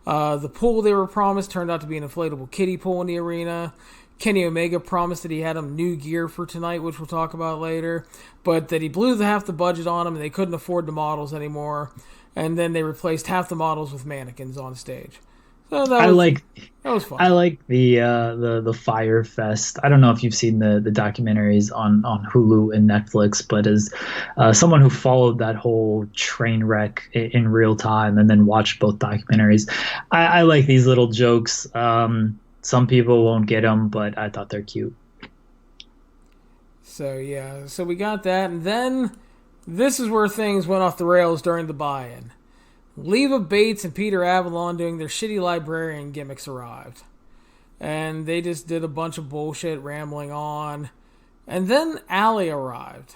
The pool they were promised turned out to be an inflatable kiddie pool in the arena. Kenny Omega promised that he had him new gear for tonight, which we'll talk about later, but that he blew half the budget on him and they couldn't afford the models anymore. And then they replaced half the models with mannequins on stage. So that was fun. I like the Fyter Fest. I don't know if you've seen the documentaries on Hulu and Netflix, but as someone who followed that whole train wreck in real time and then watched both documentaries, I like these little jokes. Some people won't get them, but I thought they're cute. So we got that, and then this is where things went off the rails during the buy-in. Leva Bates and Peter Avalon doing their shitty librarian gimmicks arrived. And they just did a bunch of bullshit rambling on. And then Allie arrived.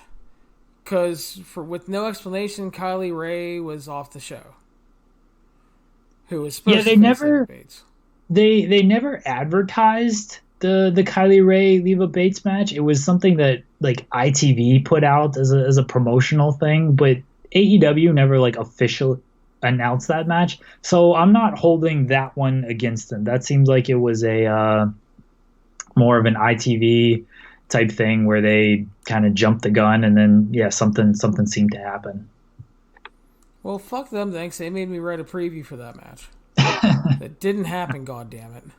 Because with no explanation, Kylie Ray was off the show. Who was supposed to face Leva Bates. They never advertised the Kylie Ray Leva Bates match. It was something that like ITV put out as a promotional thing, but AEW never like officially announced that match. So I'm not holding that one against them. That seems like it was a more of an ITV type thing where they kind of jumped the gun and then something seemed to happen. Well, fuck them, thanks. They made me write a preview for that match. That didn't happen, goddammit.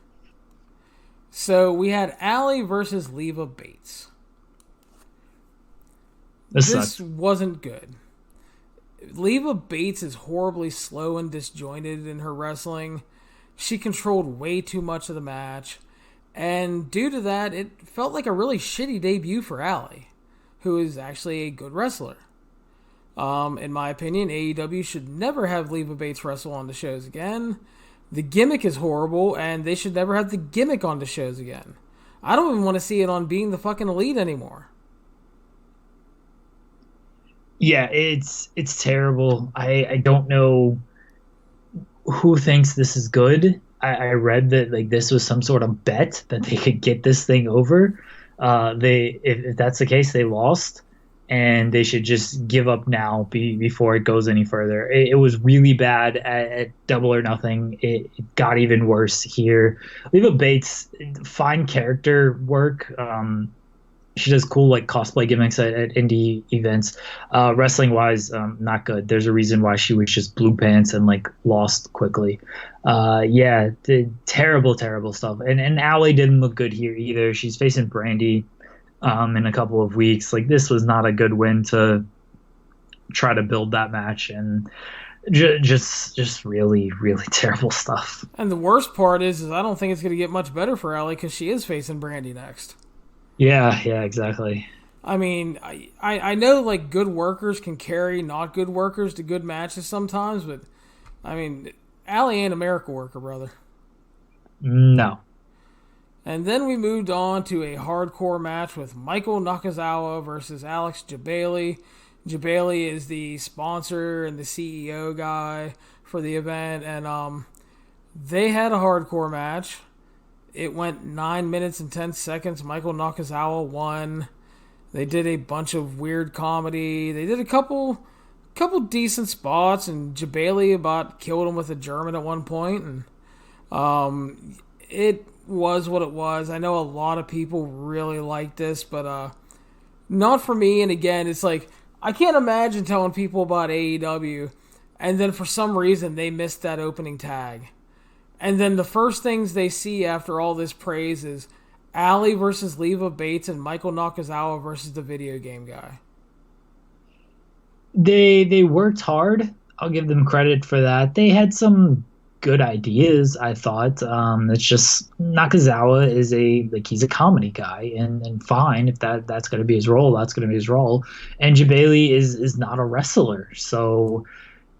So we had Allie versus Leva Bates. This wasn't good. Leva Bates is horribly slow and disjointed in her wrestling. She controlled way too much of the match. And due to that, it felt like a really shitty debut for Allie, who is actually a good wrestler. In my opinion, AEW should never have Leva Bates wrestle on the shows again. The gimmick is horrible, and they should never have the gimmick on the shows again. I don't even want to see it on Being the Fucking Elite anymore. Yeah, it's terrible. I don't know who thinks this is good. I read that like this was some sort of bet that they could get this thing over. If that's the case, they lost. And they should just give up now before it goes any further. It was really bad at Double or Nothing. It got even worse here. Leva Bates, fine character work. She does cool like cosplay gimmicks at indie events. Wrestling wise, not good. There's a reason why she was just blue pants and like lost quickly. Terrible stuff. And Allie didn't look good here either. She's facing Brandy in a couple of weeks. Like this was not a good win to try to build that match, and just really terrible stuff. And the worst part is I don't think it's going to get much better for Allie because she is facing Brandy next. Yeah, exactly. I mean, I know like good workers can carry not good workers to good matches sometimes, but I mean, Allie ain't a miracle worker, brother. No. And then we moved on to a hardcore match with Michael Nakazawa versus Alex Jabali. Jabali is the sponsor and the CEO guy for the event, and they had a hardcore match. It went 9 minutes and 10 seconds. Michael Nakazawa won. They did a bunch of weird comedy. They did a couple decent spots, and Jabali about killed him with a German at one point, and it was what it was. I know a lot of people really like this, but not for me. And again, it's like I can't imagine telling people about AEW and then for some reason they missed that opening tag. And then the first things they see after all this praise is Allie versus Leva Bates and Michael Nakazawa versus the video game guy. They worked hard. I'll give them credit for that. They had some good ideas, I thought. It's just Nakazawa is he's a comedy guy, and fine if that's going to be his role, that's going to be his role. And Jabali is not a wrestler, so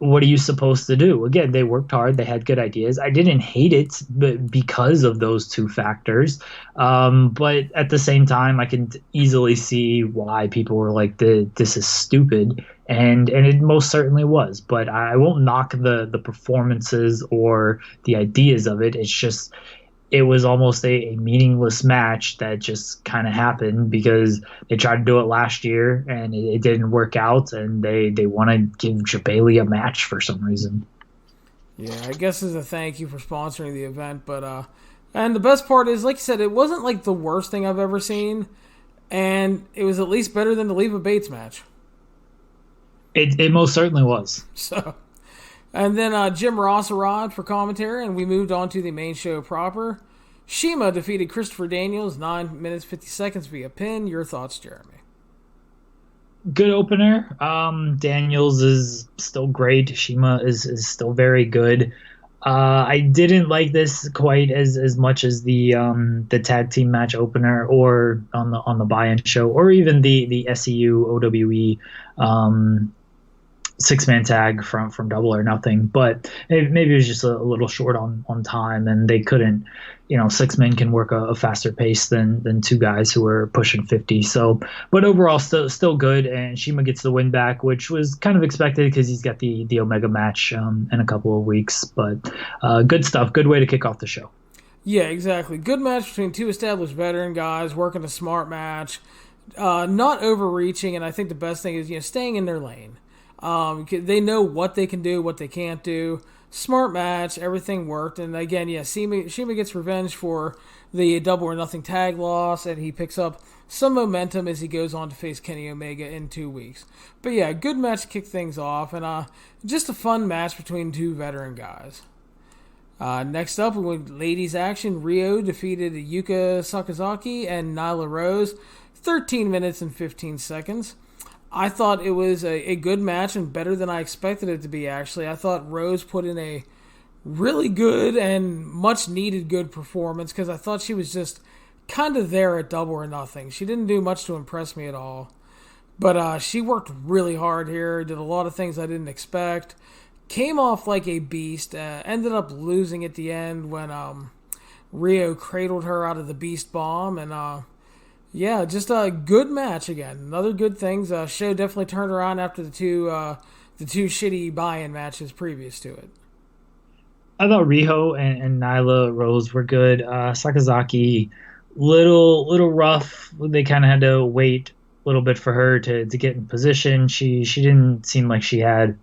what are you supposed to do? Again, they worked hard. They had good ideas. I didn't hate it, but because of those two factors. But at the same time, I can easily see why people were like, "This is stupid," and it most certainly was. But I won't knock the performances or the ideas of it. It's just it was almost a meaningless match that just kind of happened because they tried to do it last year and it didn't work out, and they want to give Bailey a match for some reason. Yeah, I guess as a thank you for sponsoring the event, but and the best part is, like you said, it wasn't like the worst thing I've ever seen, and it was at least better than the Leva Bates match. It most certainly was. So, and then Jim Ross arrived for commentary, and we moved on to the main show proper. Shima defeated Christopher Daniels 9 minutes 50 seconds via pin. Your thoughts, Jeremy? Good opener. Daniels is still great. Shima is still very good. I didn't like this quite as much as the tag team match opener, or on the buy-in show, or even the SEU OWE 6-man tag from Double or Nothing. But maybe it was just a little short on time, and they couldn't. 6 men can work a faster pace than two guys who are pushing 50. So, but overall, still good. And Shima gets the win back, which was kind of expected because he's got the Omega match in a couple of weeks. But good stuff. Good way to kick off the show. Yeah, exactly. Good match between two established veteran guys working a smart match, not overreaching. And I think the best thing is staying in their lane. They know what they can do, what they can't do. Smart match, everything worked, and again, Shima gets revenge for the Double or Nothing tag loss, and he picks up some momentum as he goes on to face Kenny Omega in 2 weeks. But yeah, good match to kick things off, and just a fun match between two veteran guys. Next up, we went ladies action. Rio defeated Yuka Sakazaki and Nyla Rose, 13 minutes and 15 seconds. I thought it was a good match and better than I expected it to be, actually. I thought Rose put in a really good and much-needed good performance because I thought she was just kind of there at Double or Nothing. She didn't do much to impress me at all. But she worked really hard here, did a lot of things I didn't expect, came off like a beast, ended up losing at the end when Rio cradled her out of the Beast Bomb, and yeah, just a good match again. Another good things. Show definitely turned around after the two shitty buy-in matches previous to it. I thought Riho and Nyla Rose were good. Sakazaki, little rough. They kind of had to wait a little bit for her to get in position. She didn't seem like she had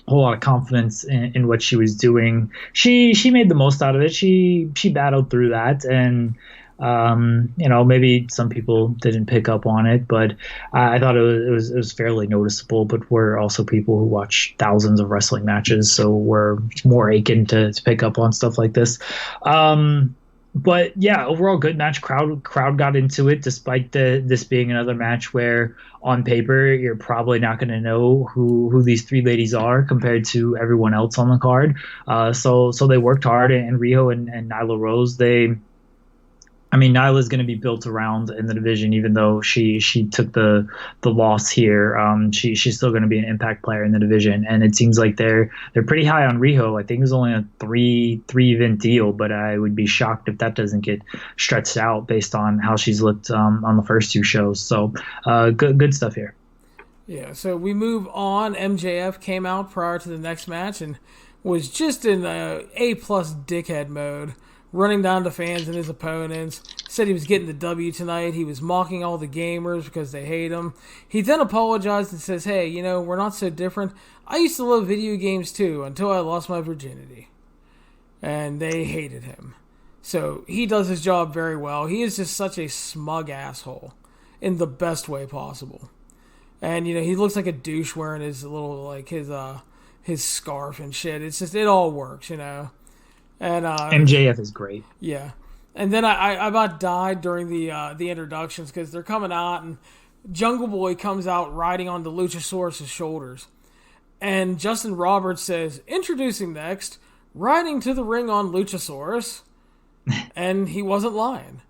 a whole lot of confidence in what she was doing. She made the most out of it. She battled through that, and maybe some people didn't pick up on it, but I thought it was fairly noticeable. But we're also people who watch thousands of wrestling matches, so we're more aching to pick up on stuff like this. But yeah, overall good match. Crowd got into it, despite this being another match where on paper you're probably not going to know who these three ladies are compared to everyone else on the card. So they worked hard, and Riho and Nyla Rose, Nyla's going to be built around in the division, even though she took the loss here. She's still going to be an impact player in the division, and it seems like they're pretty high on Riho. I think it was only a three event deal, but I would be shocked if that doesn't get stretched out based on how she's looked on the first two shows. So good stuff here. Yeah, so we move on. MJF came out prior to the next match and was just in A+ dickhead mode, running down to fans and his opponents, said he was getting the W tonight. He was mocking all the gamers because they hate him. He then apologized and says, hey, we're not so different. I used to love video games too until I lost my virginity. And they hated him. So he does his job very well. He is just such a smug asshole in the best way possible. And, he looks like a douche wearing his little, his scarf and shit. It's just, it all works, And MJF is great. Yeah. And then I about died during the introductions because they're coming out and Jungle Boy comes out riding on the Luchasaurus' shoulders. And Justin Roberts says, introducing next, riding to the ring on Luchasaurus. And he wasn't lying.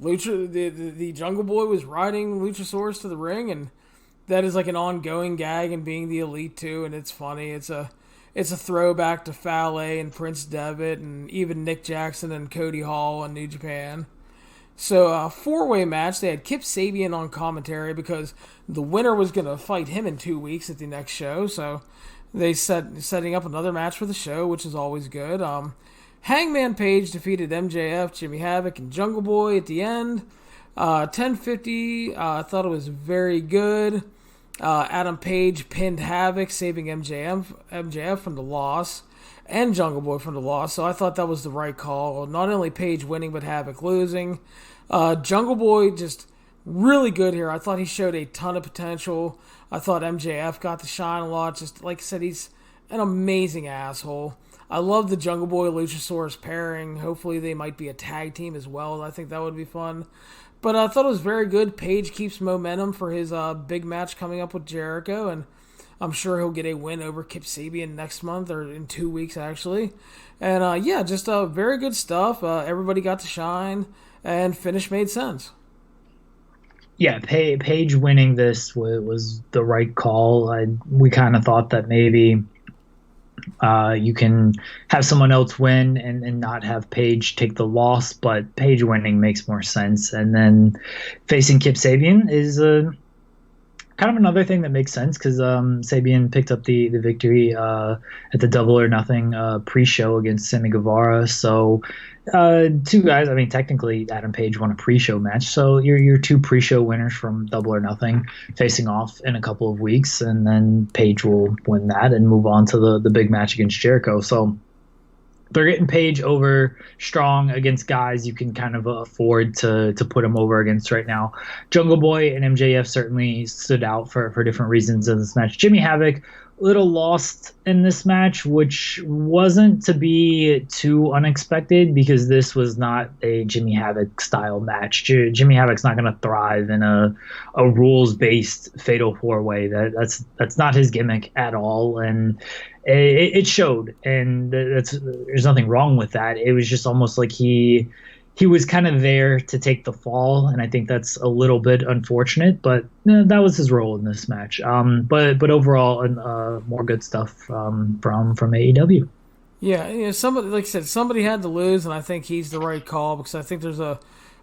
The Jungle Boy was riding Luchasaurus to the ring, and that is like an ongoing gag and being the Elite too, and it's funny. It's a throwback to Fale and Prince Devitt and even Nick Jackson and Cody Hall in New Japan. So a 4-way match. They had Kip Sabian on commentary because the winner was going to fight him in 2 weeks at the next show. So they setting up another match for the show, which is always good. Hangman Page defeated MJF, Jimmy Havoc, and Jungle Boy at the end. 10:50. I thought it was very good. Adam Page pinned Havoc, saving MJF from the loss, and Jungle Boy from the loss. So I thought that was the right call. Not only Page winning, but Havoc losing. Jungle Boy just really good here. I thought he showed a ton of potential. I thought MJF got to shine a lot. Just like I said, he's an amazing asshole. I love the Jungle Boy Luchasaurus pairing. Hopefully they might be a tag team as well. I think that would be fun. But I thought it was very good. Page keeps momentum for his big match coming up with Jericho, and I'm sure he'll get a win over Kip Sabian next month, or in 2 weeks actually. And just very good stuff. Everybody got to shine, and finish made sense. Yeah, Page winning this was the right call. We kind of thought that maybe you can have someone else win and not have Page take the loss, but Page winning makes more sense. And then facing Kip Sabian is kind of another thing that makes sense because Sabian picked up the victory at the Double or Nothing pre-show against Sammy Guevara. So two guys, I mean, technically Adam Page won a pre-show match. So you're two pre-show winners from Double or Nothing facing off in a couple of weeks, and then Page will win that and move on to the big match against Jericho. So they're getting Page over strong against guys you can kind of afford to put him over against right now. Jungle Boy and MJF certainly stood out for different reasons in this match. Jimmy Havoc, a little lost in this match, which wasn't to be too unexpected because this was not a Jimmy Havoc style match. Jimmy Havoc's not going to thrive in a rules-based fatal four-way. That's not his gimmick at all, and it showed, and there's nothing wrong with that. It was just almost like he was kind of there to take the fall, and I think that's a little bit unfortunate, but that was his role in this match. But overall, more good stuff from AEW. Yeah, somebody, like I said, somebody had to lose, and I think he's the right call because I think there's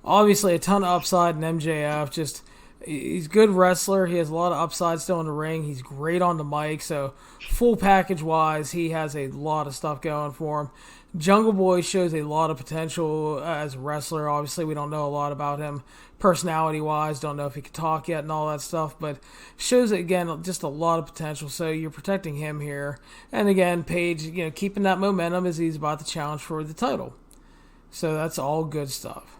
obviously a ton of upside in MJF. Just he's a good wrestler. He has a lot of upside still in the ring. He's great on the mic, so full package wise, he has a lot of stuff going for him. Jungle Boy shows a lot of potential as a wrestler. Obviously, we don't know a lot about him personality-wise. Don't know if he can talk yet and all that stuff, but shows, again, just a lot of potential. So you're protecting him here. And again, Page, keeping that momentum as he's about to challenge for the title. So that's all good stuff.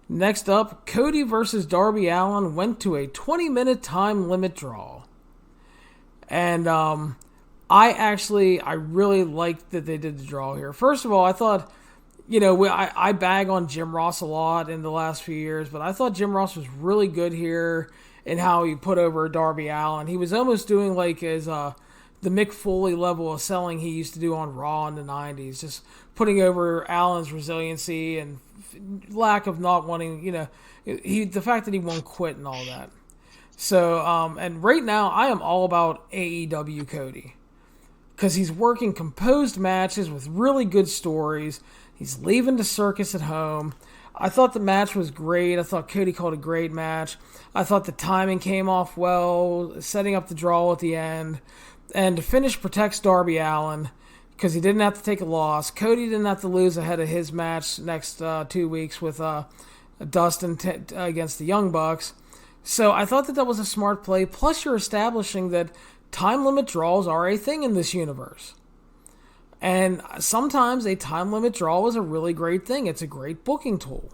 Next up, Cody versus Darby Allin went to a 20-minute time limit draw. And I really liked that they did the draw here. First of all, I thought, I bag on Jim Ross a lot in the last few years, but I thought Jim Ross was really good here in how he put over Darby Allin. He was almost doing like his the Mick Foley level of selling he used to do on Raw in the 90s, just putting over Allen's resiliency and lack of not wanting, the fact that he won't quit and all that. So, and right now, I am all about AEW Cody. Because he's working composed matches with really good stories. He's leaving the circus at home. I thought the match was great. I thought Cody called a great match. I thought the timing came off well, setting up the draw at the end. And to finish protects Darby Allin because he didn't have to take a loss. Cody didn't have to lose ahead of his match next 2 weeks with Dustin against the Young Bucks. So I thought that was a smart play. Plus you're establishing that time limit draws are a thing in this universe. And sometimes a time limit draw is a really great thing. It's a great booking tool.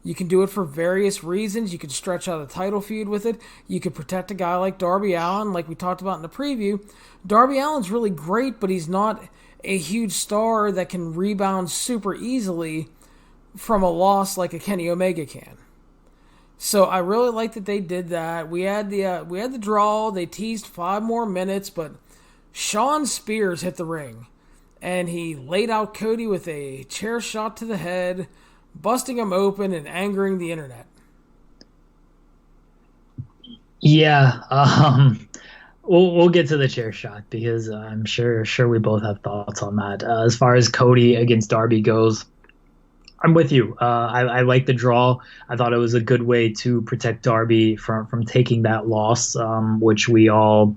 You can do it for various reasons. You can stretch out a title feud with it. You can protect a guy like Darby Allin, like we talked about in the preview. Darby Allin's really great, but he's not a huge star that can rebound super easily from a loss like a Kenny Omega can. So I really like that they did that. We had the draw. They teased 5 more minutes, but Shawn Spears hit the ring, and he laid out Cody with a chair shot to the head, busting him open and angering the internet. Yeah, we'll get to the chair shot because I'm sure we both have thoughts on that. As far as Cody against Darby goes, I'm with you. I like the draw. I thought it was a good way to protect Darby from taking that loss, which we all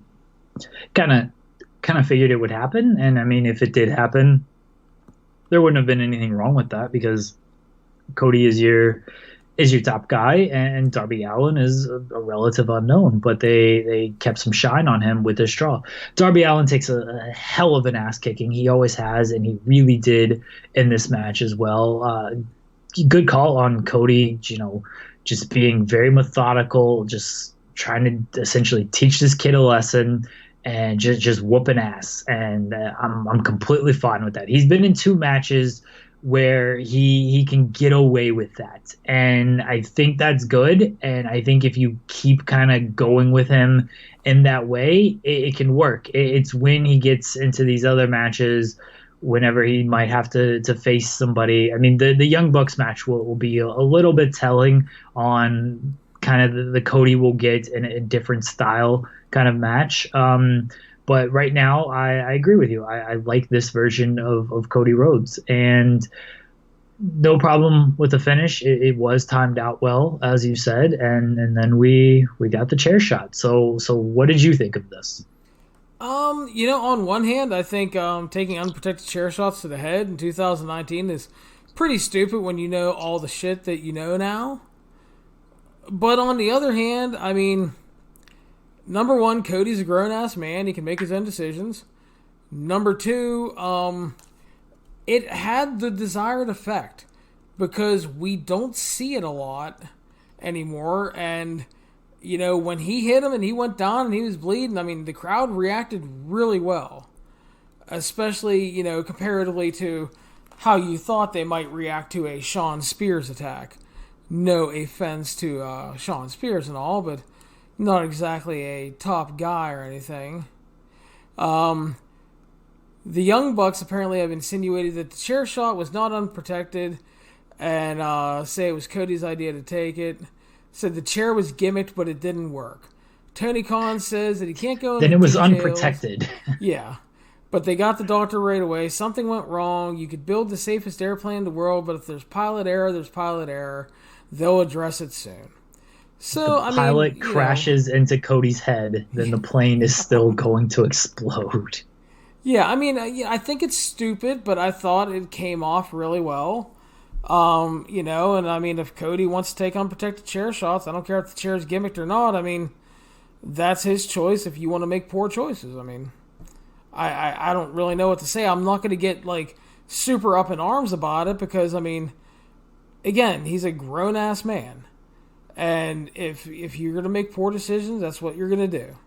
kind of figured it would happen. And I mean, if it did happen, there wouldn't have been anything wrong with that because Cody is your top guy, and Darby Allin is a relative unknown, but they kept some shine on him with this draw. Darby Allin takes a hell of an ass kicking. He always has, and he really did in this match as well. Good call on Cody, just being very methodical, just trying to essentially teach this kid a lesson and just whooping ass. And I'm completely fine with that. He's been in 2 matches where he can get away with that. And I think that's good. And I think if you keep kind of going with him in that way, it can work. It's when he gets into these other matches, whenever he might have to face somebody. I mean, the Young Bucks match will be a little bit telling on kind of the Cody will get in a different style kind of match. But right now, I agree with you. I like this version of Cody Rhodes. And no problem with the finish. It was timed out well, as you said. And then we got the chair shot. So what did you think of this? On one hand, I think taking unprotected chair shots to the head in 2019 is pretty stupid when you know all the shit that you know now. But on the other hand, I mean, number one, Cody's a grown-ass man. He can make his own decisions. Number two, it had the desired effect because we don't see it a lot anymore. And, when he hit him and he went down and he was bleeding, I mean, the crowd reacted really well. Especially, comparatively to how you thought they might react to a Shawn Spears attack. No offense to Shawn Spears and all, but not exactly a top guy or anything. The Young Bucks apparently have insinuated that the chair shot was not unprotected and say it was Cody's idea to take it. Said the chair was gimmicked, but it didn't work. Tony Khan says that he can't go into Then it was details. Unprotected. Yeah. But they got the doctor right away. Something went wrong. You could build the safest airplane in the world, but if there's pilot error, there's pilot error. They'll address it soon. So, the pilot crashes into Cody's head, then the plane is still going to explode. Yeah, I mean, I think it's stupid, but I thought it came off really well. And I mean, if Cody wants to take unprotected chair shots, I don't care if the chair's gimmicked or not. I mean, that's his choice if you want to make poor choices. I mean, I don't really know what to say. I'm not going to get, super up in arms about it because, I mean, again, he's a grown-ass man. And if you're going to make poor decisions, that's what you're going to do.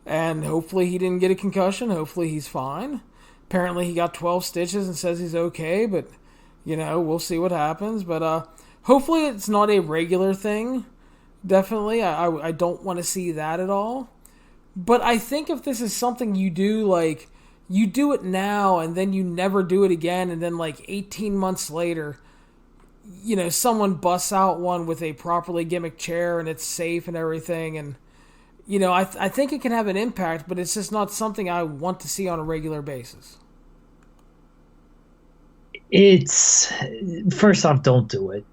And hopefully he didn't get a concussion. Hopefully he's fine. Apparently he got 12 stitches and says he's okay, but, we'll see what happens. But hopefully it's not a regular thing. Definitely. I don't want to see that at all. But I think if this is something you do, you do it now and then you never do it again, and then 18 months later, someone busts out one with a properly gimmicked chair and it's safe and everything. And, I think it can have an impact, but it's just not something I want to see on a regular basis. It's, first off, don't do it.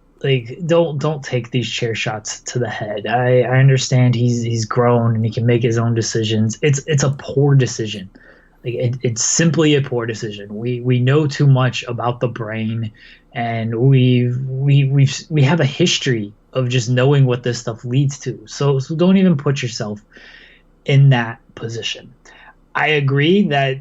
Don't take these chair shots to the head. I understand he's grown and he can make his own decisions. It's a poor decision. It's simply a poor decision. We know too much about the brain, and we have a history of just knowing what this stuff leads to. So don't even put yourself in that position. I agree that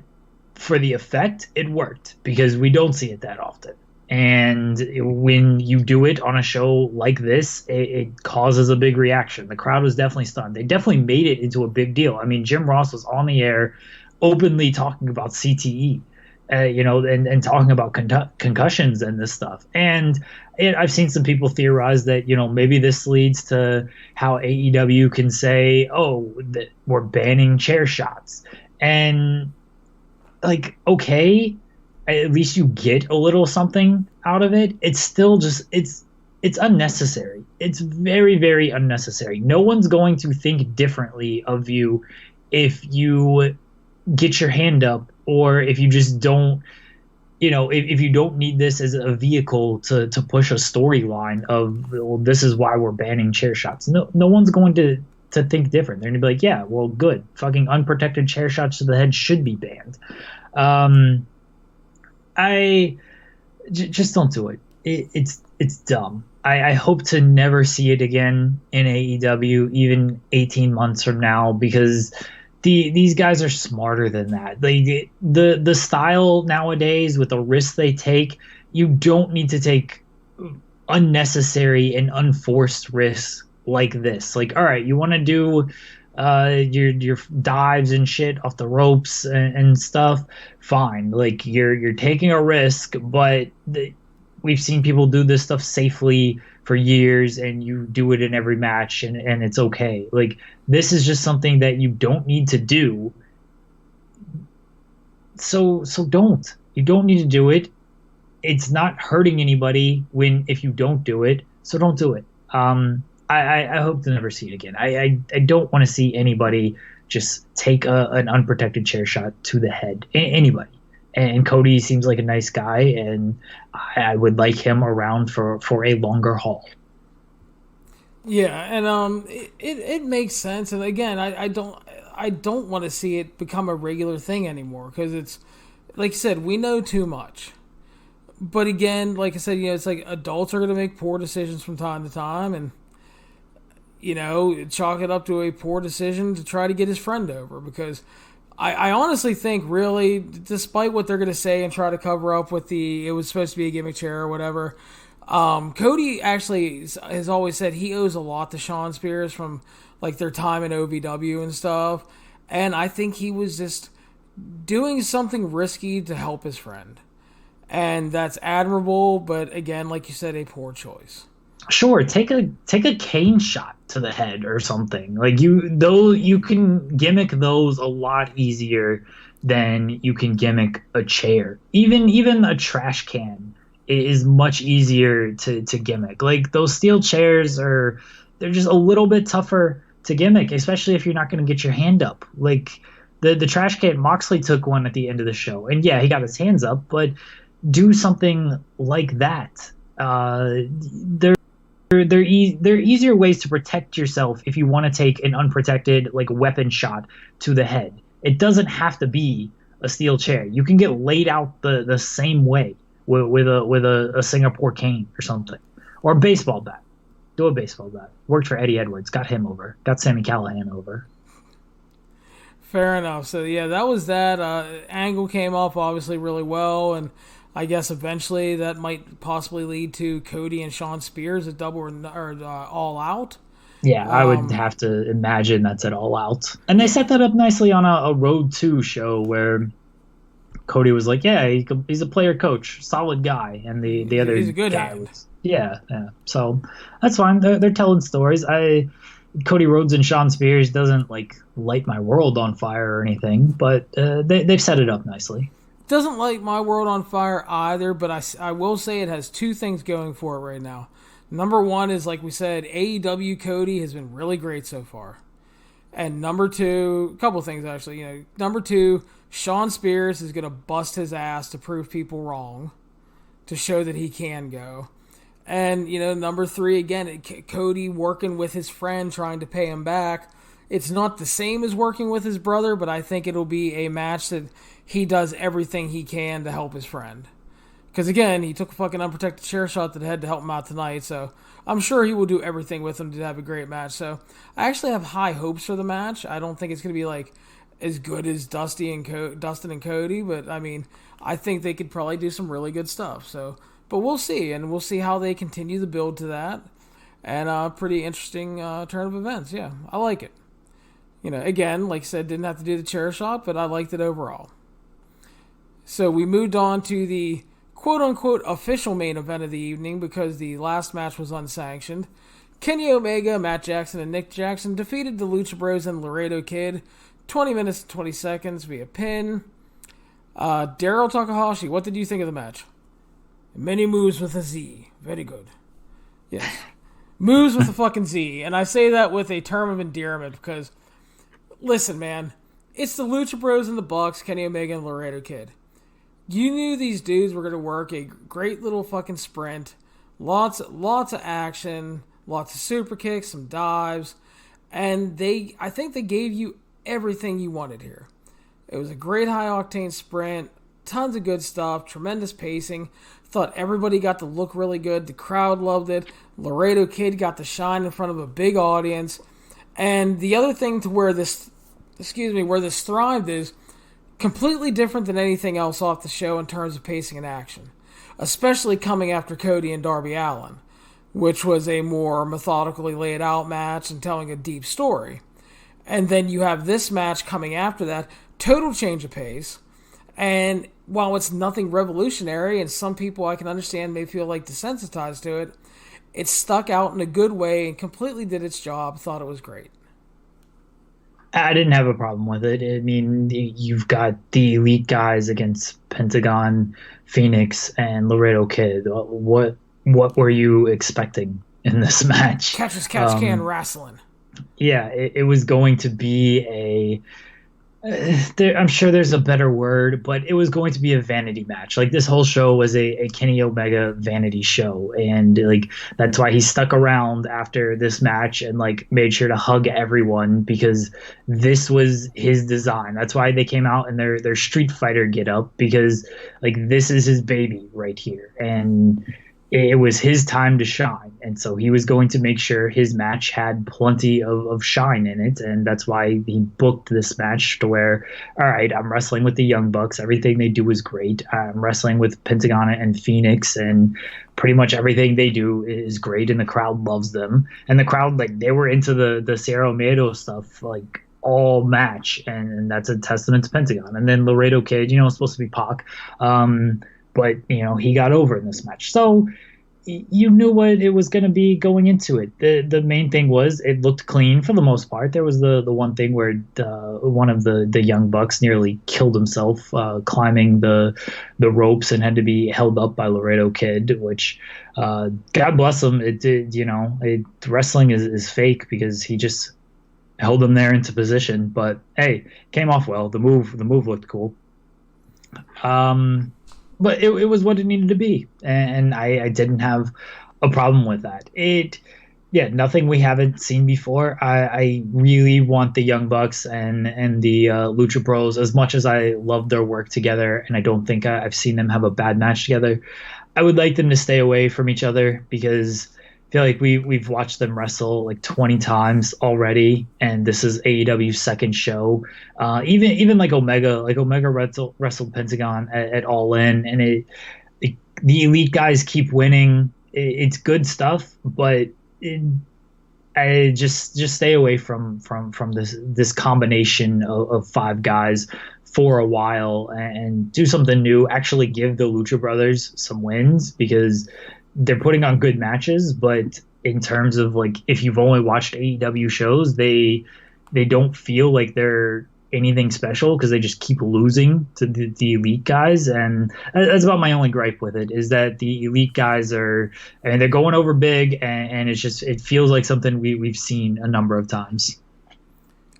for the effect, it worked because we don't see it that often. And when you do it on a show like this, it causes a big reaction. The crowd was definitely stunned. They definitely made it into a big deal. I mean, Jim Ross was on the air openly talking about CTE, and talking about concussions and this stuff. And I've seen some people theorize that, maybe this leads to how AEW can say, oh, that we're banning chair shots. And, okay, at least you get a little something out of it. It's still just, it's it's unnecessary. It's very, very unnecessary. No one's going to think differently of you if you get your hand up, or if you just don't, if you don't need this as a vehicle to push a storyline of, well, this is why we're banning chair shots. No one's going to think different. They're gonna be like, yeah, well, good. Fucking unprotected chair shots to the head should be banned. Just don't do it. It's dumb. I hope to never see it again in AEW, even 18 months from now, because these guys are smarter than that. The style nowadays, with the risks they take, you don't need to take unnecessary and unforced risks like this. Like, all right, you want to do your dives and shit off the ropes and stuff, fine. Like, you're taking a risk, but we've seen people do this stuff safely for years, and you do it in every match, and it's okay. Like, this is just something that you don't need to do. So don't. You don't need to do it. It's not hurting anybody if you don't do it. So don't do it. I hope to never see it again. I don't want to see anybody just take an unprotected chair shot to the head. Anybody. And Cody seems like a nice guy, and I would like him around for a longer haul. Yeah, and it makes sense. And again, I don't want to see it become a regular thing anymore, because it's, like you said, we know too much. But again, like I said, it's like adults are going to make poor decisions from time to time, and chalk it up to a poor decision to try to get his friend over, because I honestly think, really, despite what they're going to say and try to cover up with it was supposed to be a gimmick chair or whatever, Cody actually has always said he owes a lot to Shawn Spears from like their time in OVW and stuff, and I think he was just doing something risky to help his friend, and that's admirable, but again, like you said, a poor choice. Sure, take a cane shot to the head or something. Like, you can gimmick those a lot easier than you can gimmick a chair. Even a trash can is much easier to gimmick. Like, those steel chairs they're just a little bit tougher to gimmick, especially if you're not going to get your hand up. Like, the trash can, Moxley took one at the end of the show, and yeah, he got his hands up, but do something like that. They're easier ways to protect yourself if you want to take an unprotected, like, weapon shot to the head. It doesn't have to be a steel chair. You can get laid out the same way with a Singapore cane or something, or a baseball bat. Do a baseball bat. Worked for Eddie Edwards. Got him over. Got Sami Callihan over. Fair enough. So yeah, that was that. Angle came off obviously really well, and I guess eventually that might possibly lead to Cody and Shawn Spears at Double or All Out. Yeah, I would have to imagine that's at All Out. And they set that up nicely on a Road 2 show where Cody was like, yeah, he's a player coach, solid guy. And the other he's a good guy hand. was, yeah. So that's fine. They're telling stories. Cody Rhodes and Shawn Spears doesn't, like, light my world on fire or anything, but they've set it up nicely. Doesn't light my world on fire either, but I will say it has two things going for it right now. Number one is, like we said, AEW Cody has been really great so far. And number two, a couple things actually. Number two, Shawn Spears is going to bust his ass to prove people wrong, to show that he can go. And, number three, again, Cody working with his friend, trying to pay him back. It's not the same as working with his brother, but I think it'll be a match that he does everything he can to help his friend. Because, again, he took a fucking unprotected chair shot to the head to help him out tonight, so I'm sure he will do everything with him to have a great match. So I actually have high hopes for the match. I don't think it's going to be, like, as good as Dustin and Cody, but, I mean, I think they could probably do some really good stuff. So, but we'll see, and we'll see how they continue the build to that. And pretty interesting turn of events. Yeah, I like it. Again, like I said, didn't have to do the chair shot, but I liked it overall. So we moved on to the quote-unquote official main event of the evening, because the last match was unsanctioned. Kenny Omega, Matt Jackson, and Nick Jackson defeated the Lucha Bros and Laredo Kid 20 minutes and 20 seconds via pin. Daryl Takahashi, what did you think of the match? Many moves with a Z. Very good. Yes. Moves with a fucking Z. And I say that with a term of endearment because, listen, man, it's the Lucha Bros and the Bucks, Kenny Omega and Laredo Kid. You knew these dudes were going to work a great little fucking sprint. Lots of action, lots of super kicks, some dives. And I think they gave you everything you wanted here. It was a great high-octane sprint, tons of good stuff, tremendous pacing. Thought everybody got to look really good. The crowd loved it. Laredo Kid got to shine in front of a big audience. And the other thing to where this thrived is completely different than anything else off the show in terms of pacing and action, especially coming after Cody and Darby Allin, which was a more methodically laid out match and telling a deep story. And then you have this match coming after that, total change of pace. And while it's nothing revolutionary, and some people I can understand may feel like desensitized to it, it stuck out in a good way and completely did its job. Thought it was great. I didn't have a problem with it. I mean, you've got the elite guys against Pentagon, Phoenix, and Laredo Kid. What were you expecting in this match? Catch can wrestling. Yeah, it was going to be I'm sure there's a better word, but it was going to be a vanity match. Like, this whole show was a Kenny Omega vanity show, and like that's why he stuck around after this match and like made sure to hug everyone, because this was his design. That's why they came out in their Street Fighter get up, because like this is his baby right here, and it was his time to shine. And so he was going to make sure his match had plenty of shine in it. And that's why he booked this match to where, all right, I'm wrestling with the Young Bucks. Everything they do is great. I'm wrestling with Pentagon and Phoenix, and pretty much everything they do is great. And the crowd loves them. And the crowd, like, they were into the Sierra Miedo stuff, like, all match. And that's a testament to Pentagon. And then Laredo Kid, it's supposed to be Pac. But, he got over in this match. So you knew what it was going to be going into it. The main thing was it looked clean for the most part. There was the one thing where one of the Young Bucks nearly killed himself climbing the ropes and had to be held up by Laredo Kid, which, God bless him, it did, wrestling is fake, because he just held him there into position. But, hey, came off well. The move looked cool. But it was what it needed to be, and I didn't have a problem with that. Nothing we haven't seen before. I really want the Young Bucks and the Lucha Bros, as much as I love their work together, and I don't think I've seen them have a bad match together. I would like them to stay away from each other, because I feel like we've watched them wrestle like 20 times already, and this is AEW's second show. Even like Omega wrestled Pentagon at All In, and the elite guys keep winning. It's good stuff, but I just stay away from this combination of five guys for a while, and do something new. Actually give the Lucha Brothers some wins, because they're putting on good matches, but in terms of like, if you've only watched AEW shows, they don't feel like they're anything special, because they just keep losing to the elite guys. And that's about my only gripe with it, is that the elite guys they're going over big, and it feels like something we've seen a number of times.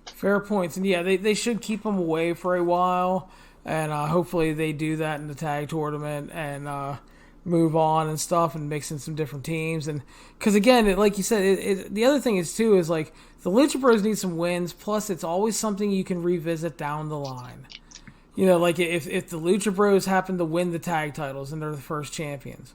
Fair points. And yeah, they should keep them away for a while, and hopefully they do that in the tag tournament, and move on and stuff, and mix in some different teams. And because again, like you said, the other thing is too is like the Lucha Bros need some wins, plus it's always something you can revisit down the line. Like if the Lucha Bros happen to win the tag titles and they're the first champions,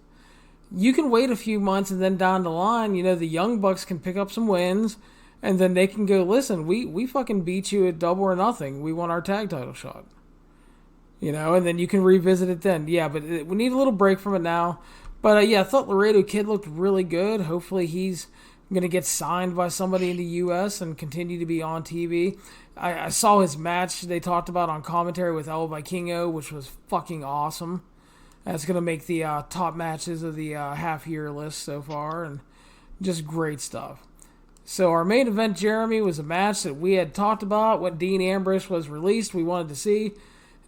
you can wait a few months, and then down the line, the Young Bucks can pick up some wins, and then they can go, listen, we fucking beat you at Double or Nothing, we won our tag title shot. And then you can revisit it then. Yeah, but we need a little break from it now. But I thought Laredo Kid looked really good. Hopefully he's going to get signed by somebody in the U.S. and continue to be on TV. I saw his match they talked about on commentary with El Vikingo, which was fucking awesome. That's going to make the top matches of the half-year list so far, and just great stuff. So our main event, Jeremy, was a match that we had talked about when Dean Ambrose was released. We wanted to see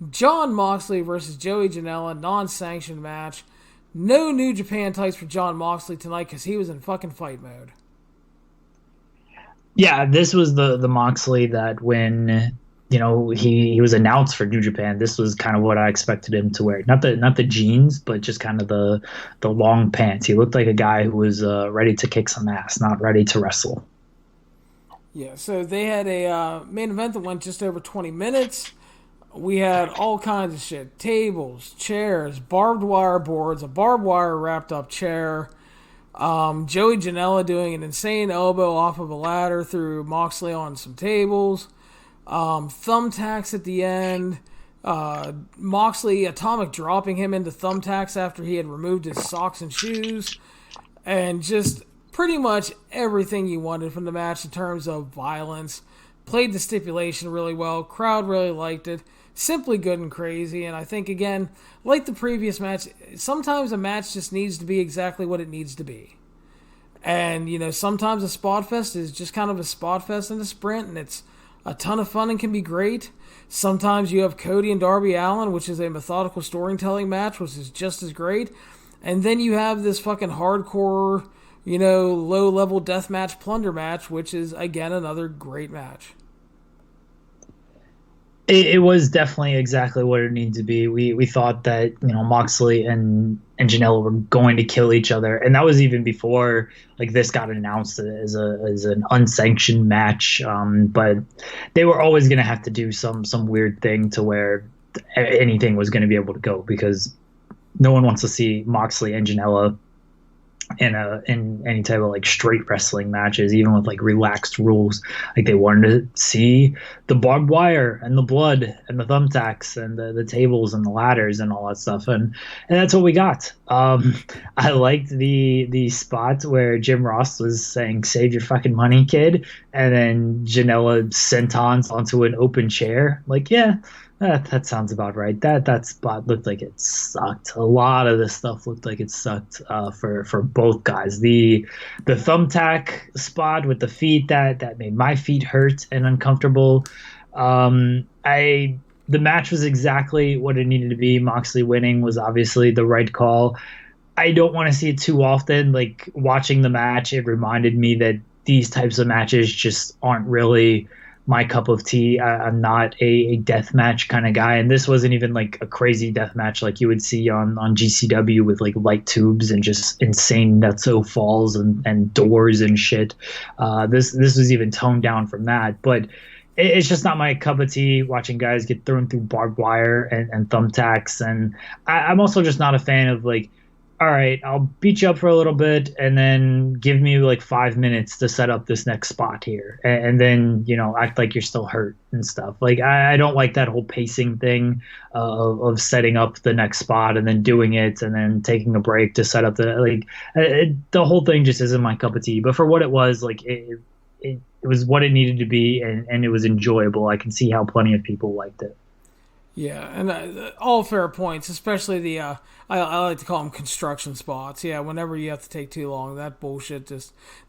Jon Moxley versus Joey Janela, non-sanctioned match. No New Japan tights for Jon Moxley tonight because he was in fucking fight mode. Yeah, this was the Moxley that when he was announced for New Japan, this was kind of what I expected him to wear. Not the jeans, but just kind of the long pants. He looked like a guy who was ready to kick some ass, not ready to wrestle. Yeah, so they had a main event that went just over 20 minutes. We had all kinds of shit. Tables, chairs, barbed wire boards, a barbed wire wrapped up chair. Joey Janela doing an insane elbow off of a ladder through Moxley on some tables. Thumbtacks at the end. Moxley atomic dropping him into thumbtacks after he had removed his socks and shoes. And just pretty much everything you wanted from the match in terms of violence. Played the stipulation really well. Crowd really liked it. Simply good and crazy. And I think, again, like the previous match, sometimes a match just needs to be exactly what it needs to be. And, sometimes a spot fest is just kind of a spot fest and a sprint, and it's a ton of fun and can be great. Sometimes you have Cody and Darby Allin, which is a methodical storytelling match, which is just as great. And then you have this fucking hardcore, low-level deathmatch plunder match, which is, again, another great match. It was definitely exactly what it needed to be. We thought that Moxley and Janela were going to kill each other, and that was even before this got announced as an unsanctioned match. But they were always going to have to do some weird thing to where anything was going to be able to go, because no one wants to see Moxley and Janela in any type of straight wrestling matches, even with relaxed rules. They wanted to see the barbed wire and the blood and the thumbtacks and the tables and the ladders and all that stuff, and that's what we got. I liked the spot where Jim Ross was saying "save your fucking money, kid," and then Janela sentons onto an open chair. Yeah, that sounds about right. That spot looked like it sucked. A lot of this stuff looked like it sucked for both guys. The thumbtack spot with the feet that made my feet hurt and uncomfortable. The match was exactly what it needed to be. Moxley winning was obviously the right call. I don't want to see it too often. Watching the match, it reminded me that these types of matches just aren't really my cup of tea. I'm not a death match kind of guy, and this wasn't even a crazy death match like you would see on GCW with light tubes and just insane nutso falls and doors and shit. This was even toned down from that, but it's just not my cup of tea watching guys get thrown through barbed wire and thumbtacks. And I'm also just not a fan of all right, I'll beat you up for a little bit and then give me 5 minutes to set up this next spot here. And then, act like you're still hurt and stuff. I don't like that whole pacing thing of setting up the next spot and then doing it and then taking a break to set up the whole thing just isn't my cup of tea. But for what it was, it was what it needed to be, and it was enjoyable. I can see how plenty of people liked it. Yeah, and all fair points, especially the, I like to call them construction spots. Yeah, whenever you have to take too long, that bullshit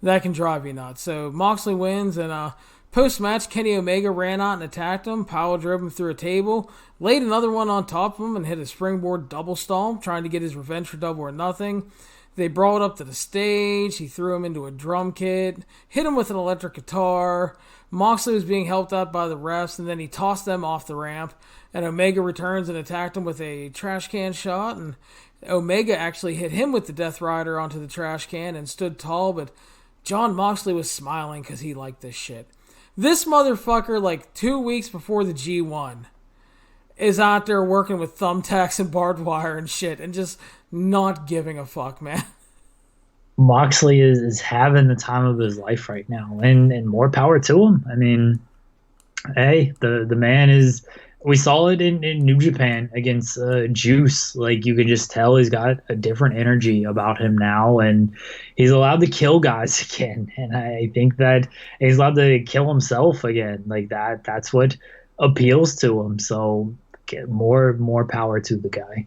that can drive you nuts. So Moxley wins, and post-match, Kenny Omega ran out and attacked him, power drove him through a table, laid another one on top of him, and hit a springboard double stomp, trying to get his revenge for Double or Nothing. They brought up to the stage, he threw him into a drum kit, hit him with an electric guitar. Moxley was being helped out by the refs, and then he tossed them off the ramp. And Omega returns and attacked him with a trash can shot. And Omega actually hit him with the Death Rider onto the trash can and stood tall. But Jon Moxley was smiling because he liked this shit. This motherfucker, 2 weeks before the G1, is out there working with thumbtacks and barbed wire and shit and just not giving a fuck, man. Moxley is having the time of his life right now, and more power to him. I mean, hey, the man is... We saw it in New Japan against Juice. You can just tell he's got a different energy about him now, and he's allowed to kill guys again. And I think that he's allowed to kill himself again. That's what appeals to him. So get more power to the guy.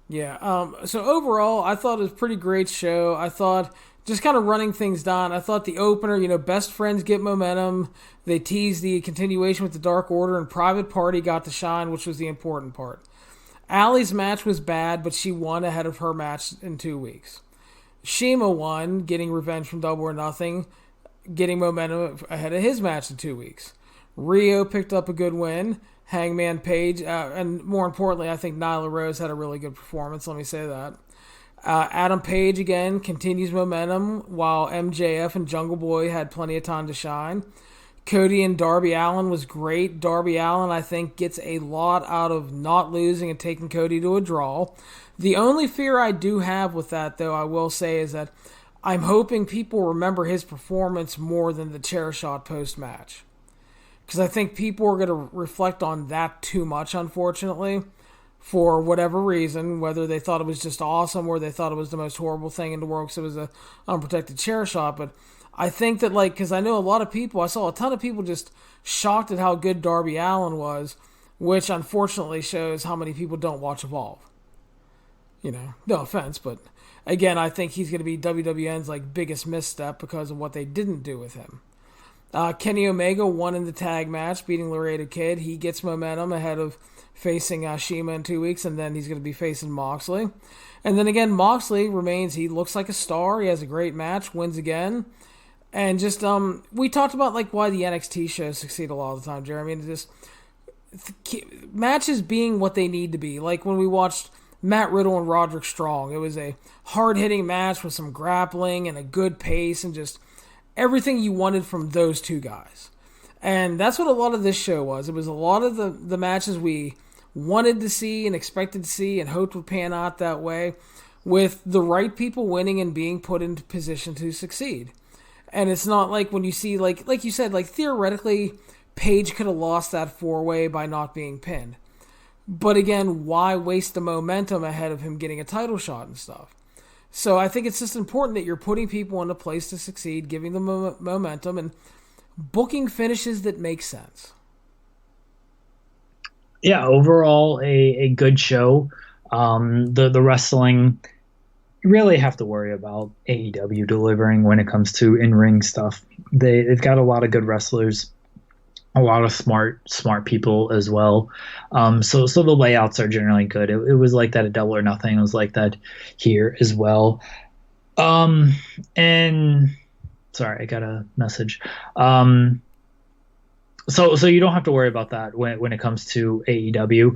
Yeah. So overall, I thought it was a pretty great show. I thought, just kind of running things down, I thought the opener, best friends get momentum. They teased the continuation with the Dark Order, and Private Party got to shine, which was the important part. Allie's match was bad, but she won ahead of her match in 2 weeks. Shima won, getting revenge from Double or Nothing, getting momentum ahead of his match in 2 weeks. Rio picked up a good win. Hangman Page, and more importantly, I think Nyla Rose had a really good performance, let me say that. Adam Page, again, continues momentum, while MJF and Jungle Boy had plenty of time to shine. Cody and Darby Allin was great. Darby Allin, I think, gets a lot out of not losing and taking Cody to a draw. The only fear I do have with that, though, I will say, is that I'm hoping people remember his performance more than the chair shot post-match. Because I think people are going to reflect on that too much, unfortunately, for whatever reason, whether they thought it was just awesome or they thought it was the most horrible thing in the world because it was an unprotected chair shot. But I think that, because I know a lot of people, I saw a ton of people just shocked at how good Darby Allin was, which unfortunately shows how many people don't watch Evolve. No offense, but again, I think he's going to be WWN's biggest misstep because of what they didn't do with him. Kenny Omega won in the tag match, beating Laredo Kid. He gets momentum ahead of facing Shima in 2 weeks, and then he's going to be facing Moxley. And then again, Moxley remains, he looks like a star. He has a great match, wins again. And just, we talked about why the NXT shows succeed a lot of the time, Jeremy. And just matches being what they need to be. Like when we watched Matt Riddle and Roderick Strong, it was a hard-hitting match with some grappling and a good pace and just everything you wanted from those two guys. And that's what a lot of this show was. It was a lot of the matches we wanted to see and expected to see and hoped would pan out that way, with the right people winning and being put into position to succeed. And it's not like when you see, like you said, theoretically, Page could have lost that 4-way by not being pinned. But again, why waste the momentum ahead of him getting a title shot and stuff? So I think it's just important that you're putting people in a place to succeed, giving them momentum, and booking finishes that make sense. Yeah, overall, a good show. The wrestling, you really have to worry about AEW delivering when it comes to in-ring stuff. They've got a lot of good wrestlers, a lot of smart people as well. So the layouts are generally good. It was like that at Double or Nothing. It was like that here as well. And sorry, I got a message. So you don't have to worry about that when it comes to AEW.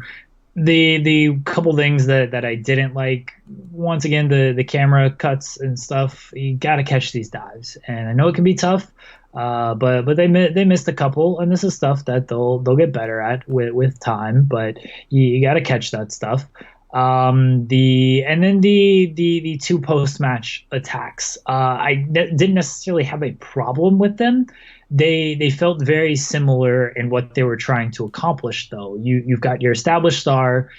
The couple things that I didn't like, once again, the camera cuts and stuff. You got to catch these dives, and I know it can be tough. But they missed a couple, and this is stuff that they'll get better at with time. But you got to catch that stuff. The two post-match attacks. I didn't necessarily have a problem with them. They felt very similar in what they were trying to accomplish, though. You've got your established star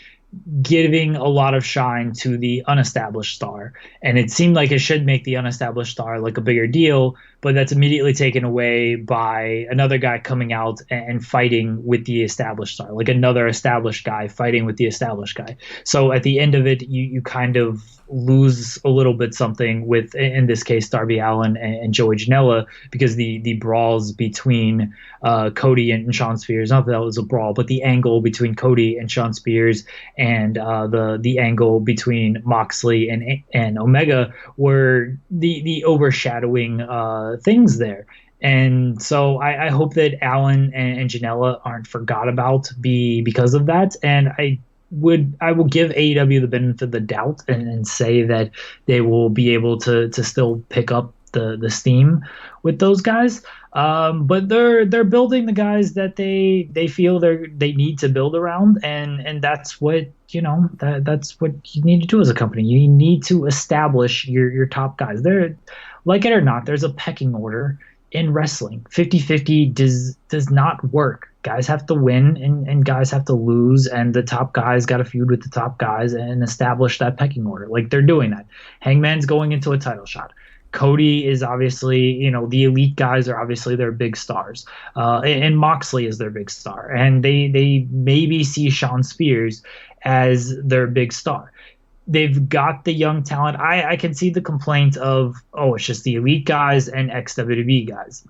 giving a lot of shine to the unestablished star, and it seemed like it should make the unestablished star a bigger deal, but that's immediately taken away by another guy coming out and fighting with the established star, another established guy fighting with the established guy. So at the end of it, you kind of lose a little bit something with, in this case, Darby Allin and Joey Janela, because the brawls between Cody and Shawn Spears, not that was a brawl, but the angle between Cody and Shawn Spears and the angle between Moxley and Omega were the overshadowing things there. And so I hope that Allin and Janela aren't forgot about because of that. And I will give AEW the benefit of the doubt and say that they will be able to still pick up the steam with those guys. But they're building the guys that they feel they need to build around, and that's what that's what you need to do as a company. You need to establish your top guys. There, like it or not, there's a pecking order in wrestling. 50-50 does not work. Guys have to win and guys have to lose, and the top guys got to feud with the top guys and establish that pecking order. They're doing that. Hangman's going into a title shot. Cody is obviously, the elite guys are obviously their big stars. And Moxley is their big star. And they maybe see Shawn Spears as their big star. They've got the young talent. I can see the complaint of, it's just the elite guys and ex-WWE guys.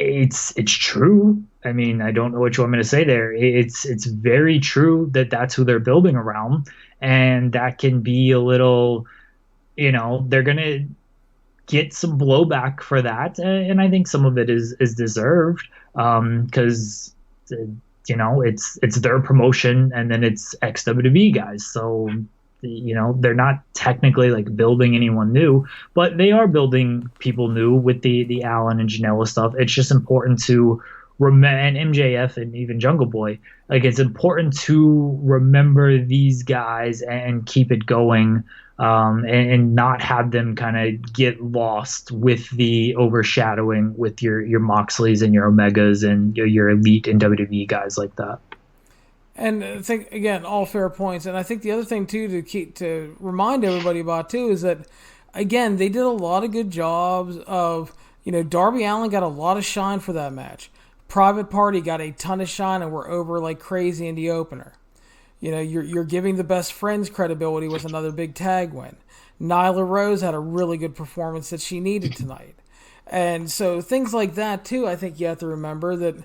It's true. I mean, I don't know what you want me to say there. It's very true that that's who they're building around, and that can be a little, they're gonna get some blowback for that, and I think some of it is deserved, because it's their promotion, and then it's ex-WWE guys, so they're not technically like building anyone new, but they are building people new with the Allen and Janela stuff. It's just important to remember, and MJF and even Jungle Boy, like it's important to remember these guys and keep it going, and not have them kind of get lost with the overshadowing with your Moxleys and your Omegas and your elite and WWE guys like that. And I think, again, all fair points. And I think the other thing, too, to remind everybody about, too, is that, again, they did a lot of good jobs of, Darby Allin got a lot of shine for that match. Private Party got a ton of shine and were over like crazy in the opener. You're giving the Best Friends credibility with another big tag win. Nyla Rose had a really good performance that she needed tonight. And so things like that, too, I think you have to remember that,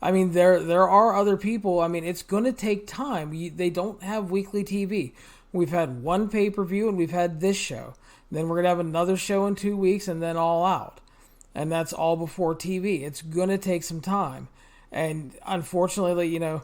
I mean, there are other people. I mean, it's going to take time. They don't have weekly TV. We've had one pay-per-view, and we've had this show. Then we're going to have another show in 2 weeks, and then All Out. And that's all before TV. It's going to take some time. And unfortunately, you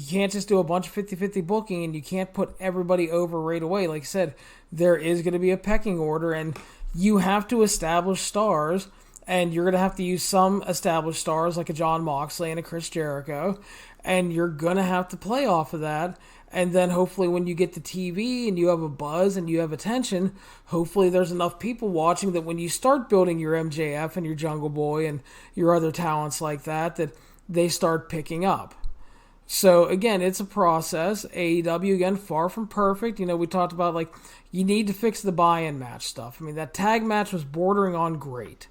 can't just do a bunch of 50-50 booking, and you can't put everybody over right away. Like I said, there is going to be a pecking order, and you have to establish stars. And you're going to have to use some established stars like a Jon Moxley and a Chris Jericho. And you're going to have to play off of that. And then hopefully when you get to TV and you have a buzz and you have attention, hopefully there's enough people watching that when you start building your MJF and your Jungle Boy and your other talents like that they start picking up. So again, it's a process. AEW, again, far from perfect. We talked about, like, you need to fix the buy-in match stuff. I mean, that tag match was bordering on great.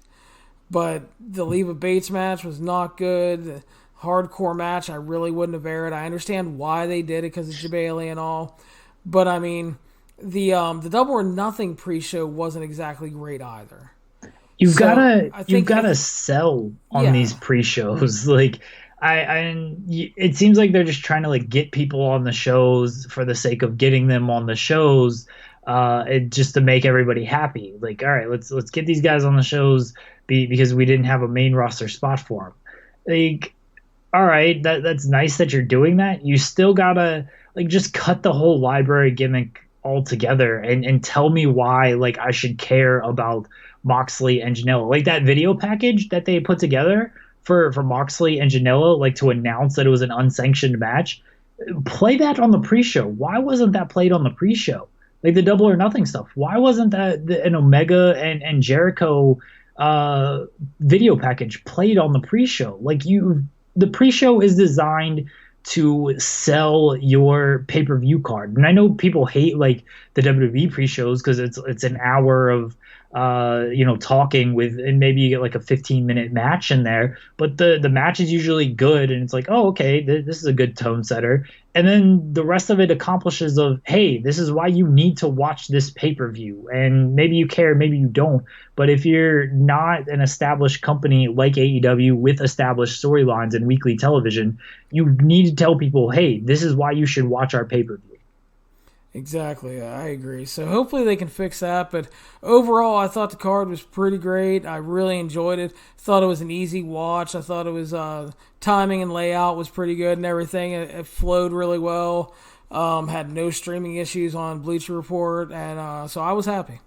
But the Leva Bates match was not good. The hardcore match, I really wouldn't have aired. I understand why they did it because of Bayley and all. But, I mean, the Double or Nothing pre-show wasn't exactly great either. You've gotta sell on these pre-shows. Like, it seems like they're just trying to like get people on the shows for the sake of getting them on the shows, just to make everybody happy. Like, all right, let's get these guys on the shows because we didn't have a main roster spot for them. Like, all right, that's nice that you're doing that. You still gotta like just cut the whole library gimmick altogether and tell me why like I should care about Moxley and Janela. Like that video package that they put together for Moxley and Janela, like to announce that it was an unsanctioned match. Play that on the pre-show. Why wasn't that played on the pre-show? Like the Double or Nothing stuff. Why wasn't that an Omega and Jericho video package played on the pre-show? Like the pre-show is designed to sell your pay-per-view card. And I know people hate like the WWE pre-shows because it's an hour of talking with, and maybe you get like a 15-minute match in there, but the match is usually good, and it's like, oh, okay, this is a good tone setter, and then the rest of it accomplishes of, hey, this is why you need to watch this pay-per-view, and maybe you care, maybe you don't, but if you're not an established company like AEW with established storylines and weekly television, you need to tell people, hey, this is why you should watch our pay-per-view. Exactly, I agree. So hopefully they can fix that. But overall, I thought the card was pretty great. I really enjoyed it. Thought it was an easy watch. I thought it was timing and layout was pretty good and everything. It flowed really well. Had no streaming issues on Bleacher Report, and so I was happy.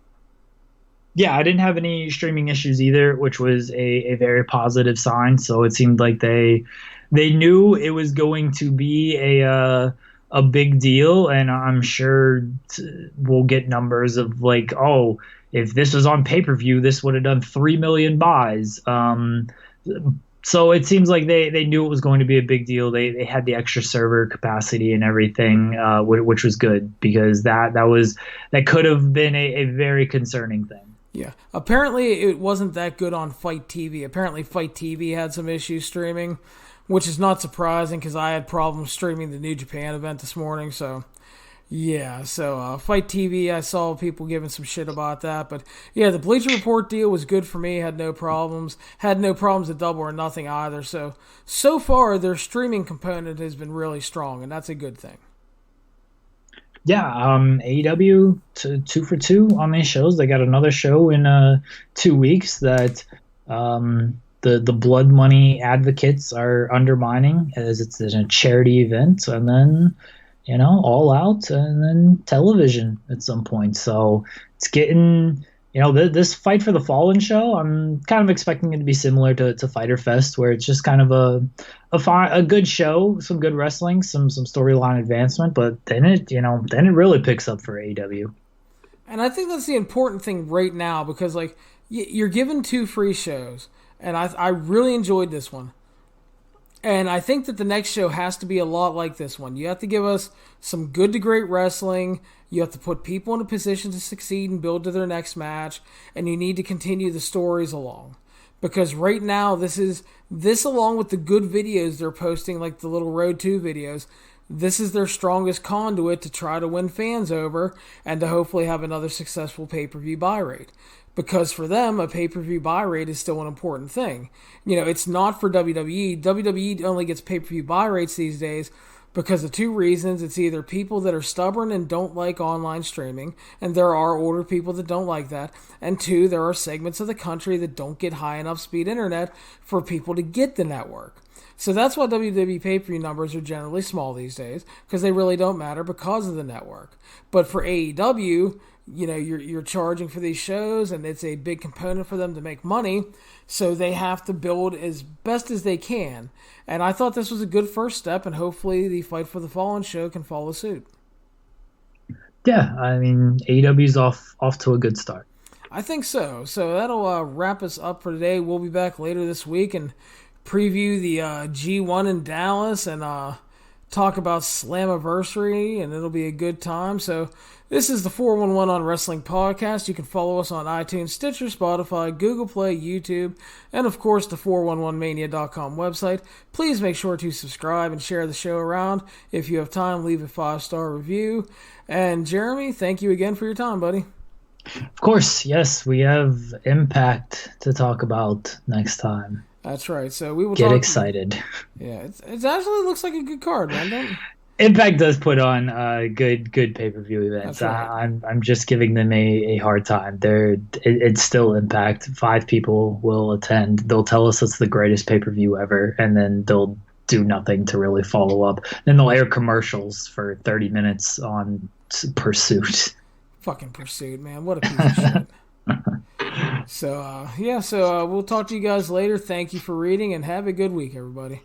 Yeah, I didn't have any streaming issues either, which was a very positive sign. So it seemed like they knew it was going to be a big deal, and I'm sure we'll get numbers of like, oh, if this was on pay-per-view, this would have done 3 million buys. So it seems like they knew it was going to be a big deal. They had the extra server capacity and everything, which was good, because that could have been a very concerning thing. Yeah. Apparently it wasn't that good on Fight TV. Apparently Fight TV had some issues streaming, which is not surprising because I had problems streaming the New Japan event this morning. So, Yeah, so Fight TV, I saw people giving some shit about that, but yeah, the Bleacher Report deal was good for me. Had no problems. Had no problems at Double or Nothing either. So far, their streaming component has been really strong, and that's a good thing. Yeah, AEW 2 for 2 on these shows. They got another show in 2 weeks that the blood money advocates are undermining, as it's a charity event, and then All Out, and then television at some point. So it's getting, this Fight for the Fallen show, I'm kind of expecting it to be similar to Fyter Fest, where it's just kind of a good show, some good wrestling, some storyline advancement, but then it really picks up for AEW. And I think that's the important thing right now, because like you're given 2 free shows, and I really enjoyed this one. And I think that the next show has to be a lot like this one. You have to give us some good to great wrestling. You have to put people in a position to succeed and build to their next match. And you need to continue the stories along. Because right now, this along with the good videos they're posting, like the little Road 2 videos, this is their strongest conduit to try to win fans over and to hopefully have another successful pay-per-view buy rate. Because for them, a pay-per-view buy rate is still an important thing. It's not for WWE. WWE only gets pay-per-view buy rates these days because of 2 reasons. It's either people that are stubborn and don't like online streaming, and there are older people that don't like that. And 2, there are segments of the country that don't get high enough speed internet for people to get the network. So that's why WWE pay-per-view numbers are generally small these days, because they really don't matter because of the network. But for AEW, you're charging for these shows, and it's a big component for them to make money, so they have to build as best as they can. And I thought this was a good first step, and hopefully the Fight for the Fallen show can follow suit. Yeah, I mean, AEW's off to a good start. I think so. So that'll wrap us up for today. We'll be back later this week and preview the G1 in Dallas and talk about Slammiversary, and it'll be a good time. So this is the 411 on Wrestling podcast. You can follow us on iTunes, Stitcher, Spotify, Google Play, YouTube, and of course the 411mania.com website. Please make sure to subscribe and share the show around. If you have time, leave a 5-star review. And Jeremy, thank you again for your time, buddy. Of course, yes, we have Impact to talk about next time. That's right. So we will get excited. Yeah, it actually looks like a good card, man. Impact does put on good pay-per-view events. Right. I'm just giving them a hard time. It's still Impact. 5 people will attend. They'll tell us it's the greatest pay-per-view ever, and then they'll do nothing to really follow up. Then they'll air commercials for 30 minutes on Pursuit. Fucking Pursuit, man. What a piece of shit. So we'll talk to you guys later. Thank you for reading, and have a good week, everybody.